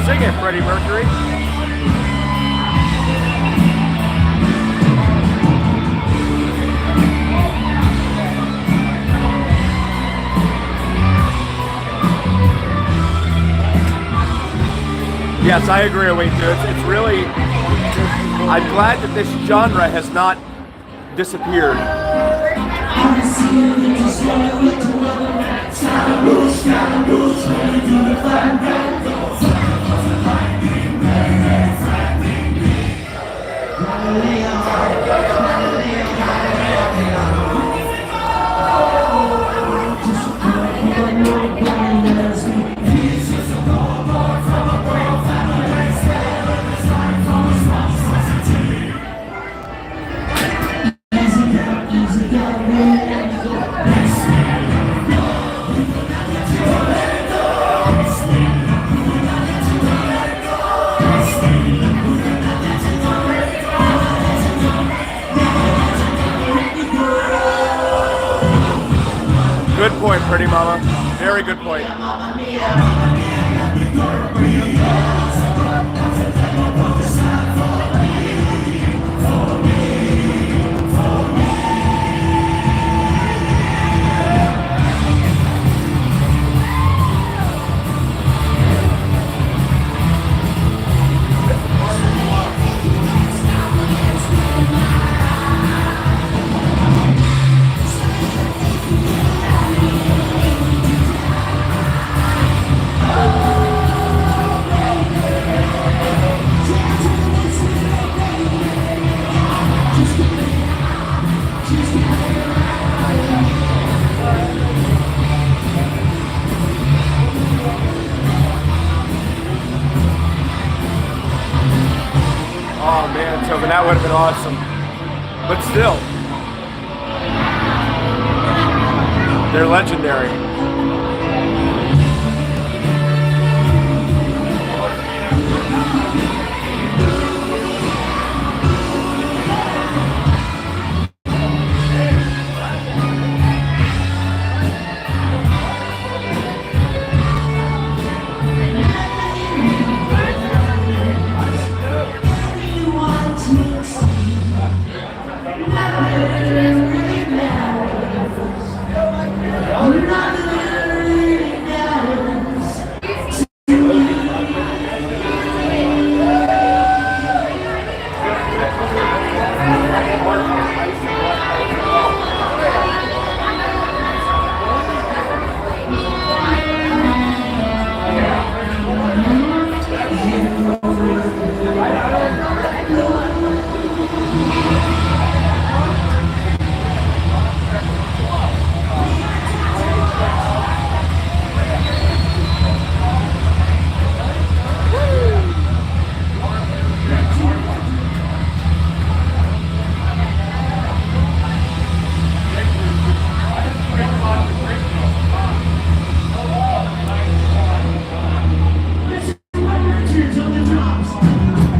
Sing it, Freddie Mercury. Yes, I agree with you. It's really, I'm glad that this genre has not disappeared. Good point, Pretty Mama. Very good point. and that would have been awesome. But still, they're legendary.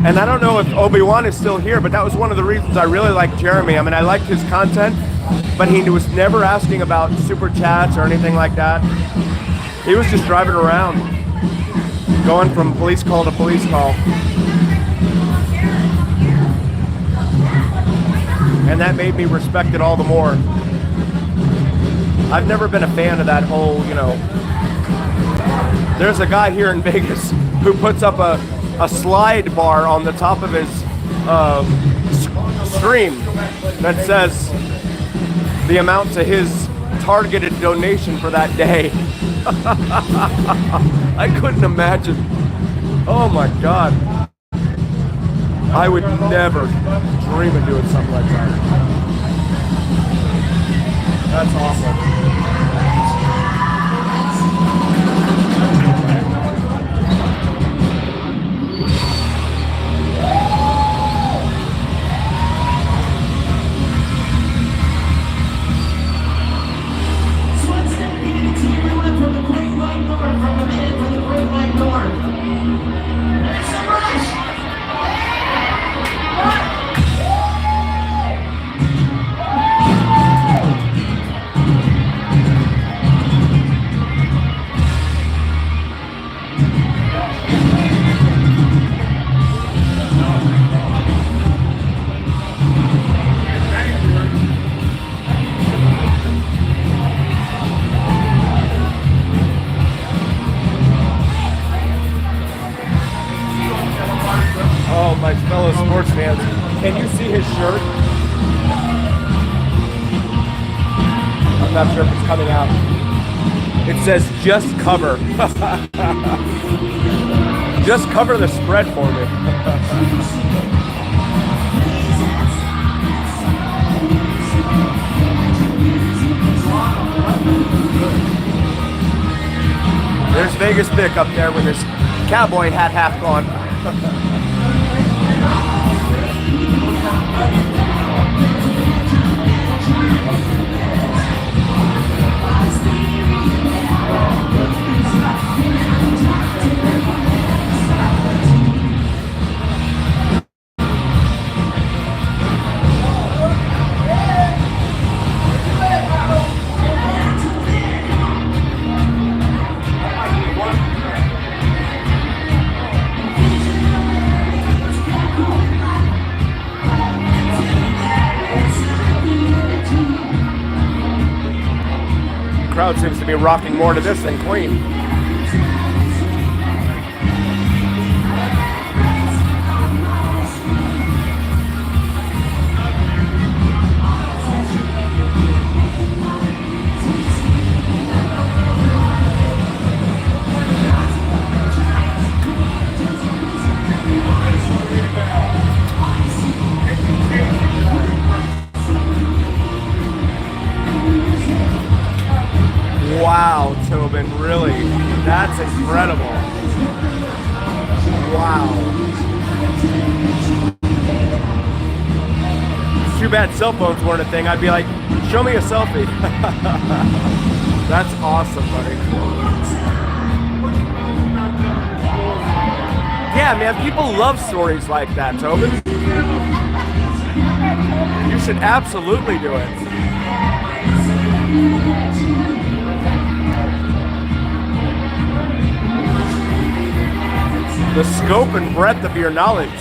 And I don't know if Obi-Wan is still here, but that was one of the reasons I really liked Jeremy. I mean, I liked his content, but he was never asking about super chats or anything like that. He was just driving around, going from police call to police call. And that made me respect it all the more. I've never been a fan of that whole, you know, there's a guy here in Vegas who puts up a slide bar on the top of his stream that says the amount to his targeted donation for that day. I couldn't imagine. Oh my God. I would never dream of doing something like that. That's awesome. My fellow sports fans, can you see his shirt? I'm not sure if it's coming out. It says just cover. Just cover the spread for me. There's Vegas Vic up there with his cowboy hat half gone. Crowd seems to be rocking more to this than Queen. Wow, Tobin, really, that's incredible. Wow. It's too bad cell phones weren't a thing. I'd be like, show me a selfie. That's awesome, buddy. Yeah, man, people love stories like that, Tobin. You should absolutely do it. The scope and breadth of your knowledge.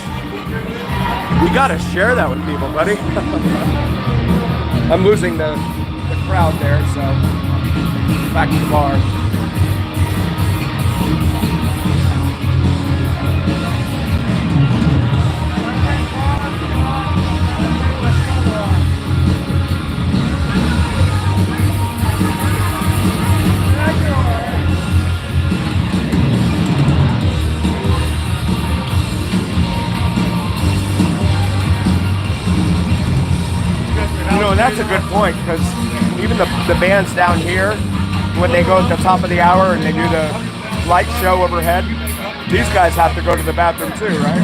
You gotta share that with people, buddy. I'm losing the crowd there, so back to the bar. You know, and that's a good point, because even the bands down here, when they go at the top of the hour and they do the light show overhead, these guys have to go to the bathroom too, right?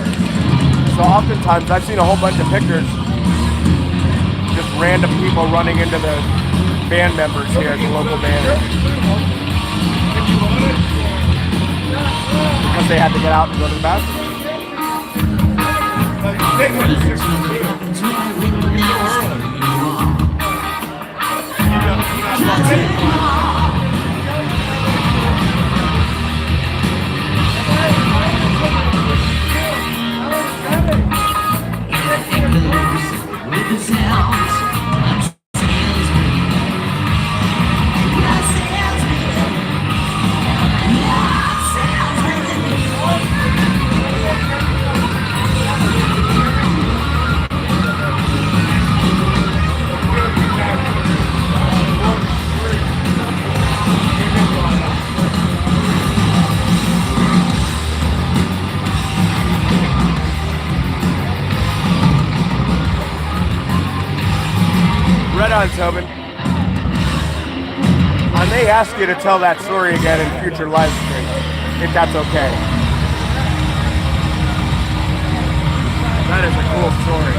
So oftentimes I've seen a whole bunch of pictures, just random people running into the band members here at the local band. Because they had to get out and go to the bathroom. Right on, Tobin. I may ask you to tell that story again in future live streams, if that's okay. That is a cool story.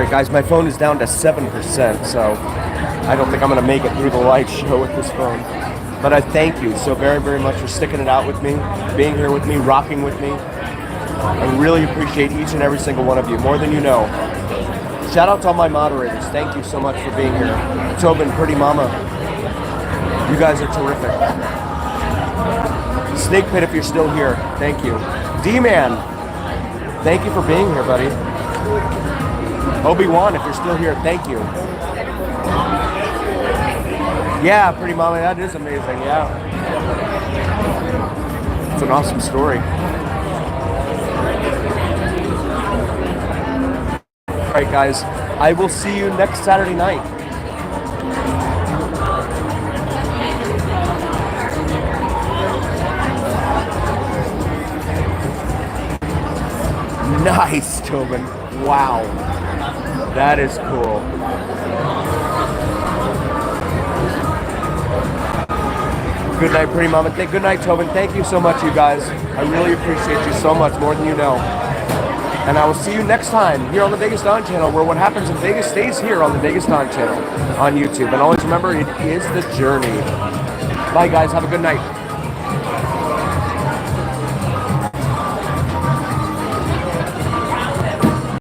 Guys, my phone is down to 7%, so I don't think I'm going to make it through the light show with this phone. But I thank you so very, very much for sticking it out with me, being here with me, rocking with me. I really appreciate each and every single one of you, more than you know. Shout out to all my moderators. Thank you so much for being here. Tobin, Pretty Mama, you guys are terrific. Snake Pit, if you're still here, thank you. D-Man, thank you for being here, buddy. Obi-Wan, if you're still here, thank you. Yeah, Pretty Mama, that is amazing, yeah. It's an awesome story. All right, guys, I will see you next Saturday night. Nice, Tobin. Wow. That is cool. Good night, Pretty Mama. Good night, Tobin. Thank you so much, you guys. I really appreciate you so much, more than you know. And I will see you next time here on the Vegas Don channel, where what happens in Vegas stays here on the Vegas Don channel on YouTube. And always remember, it is the journey. Bye, guys. Have a good night.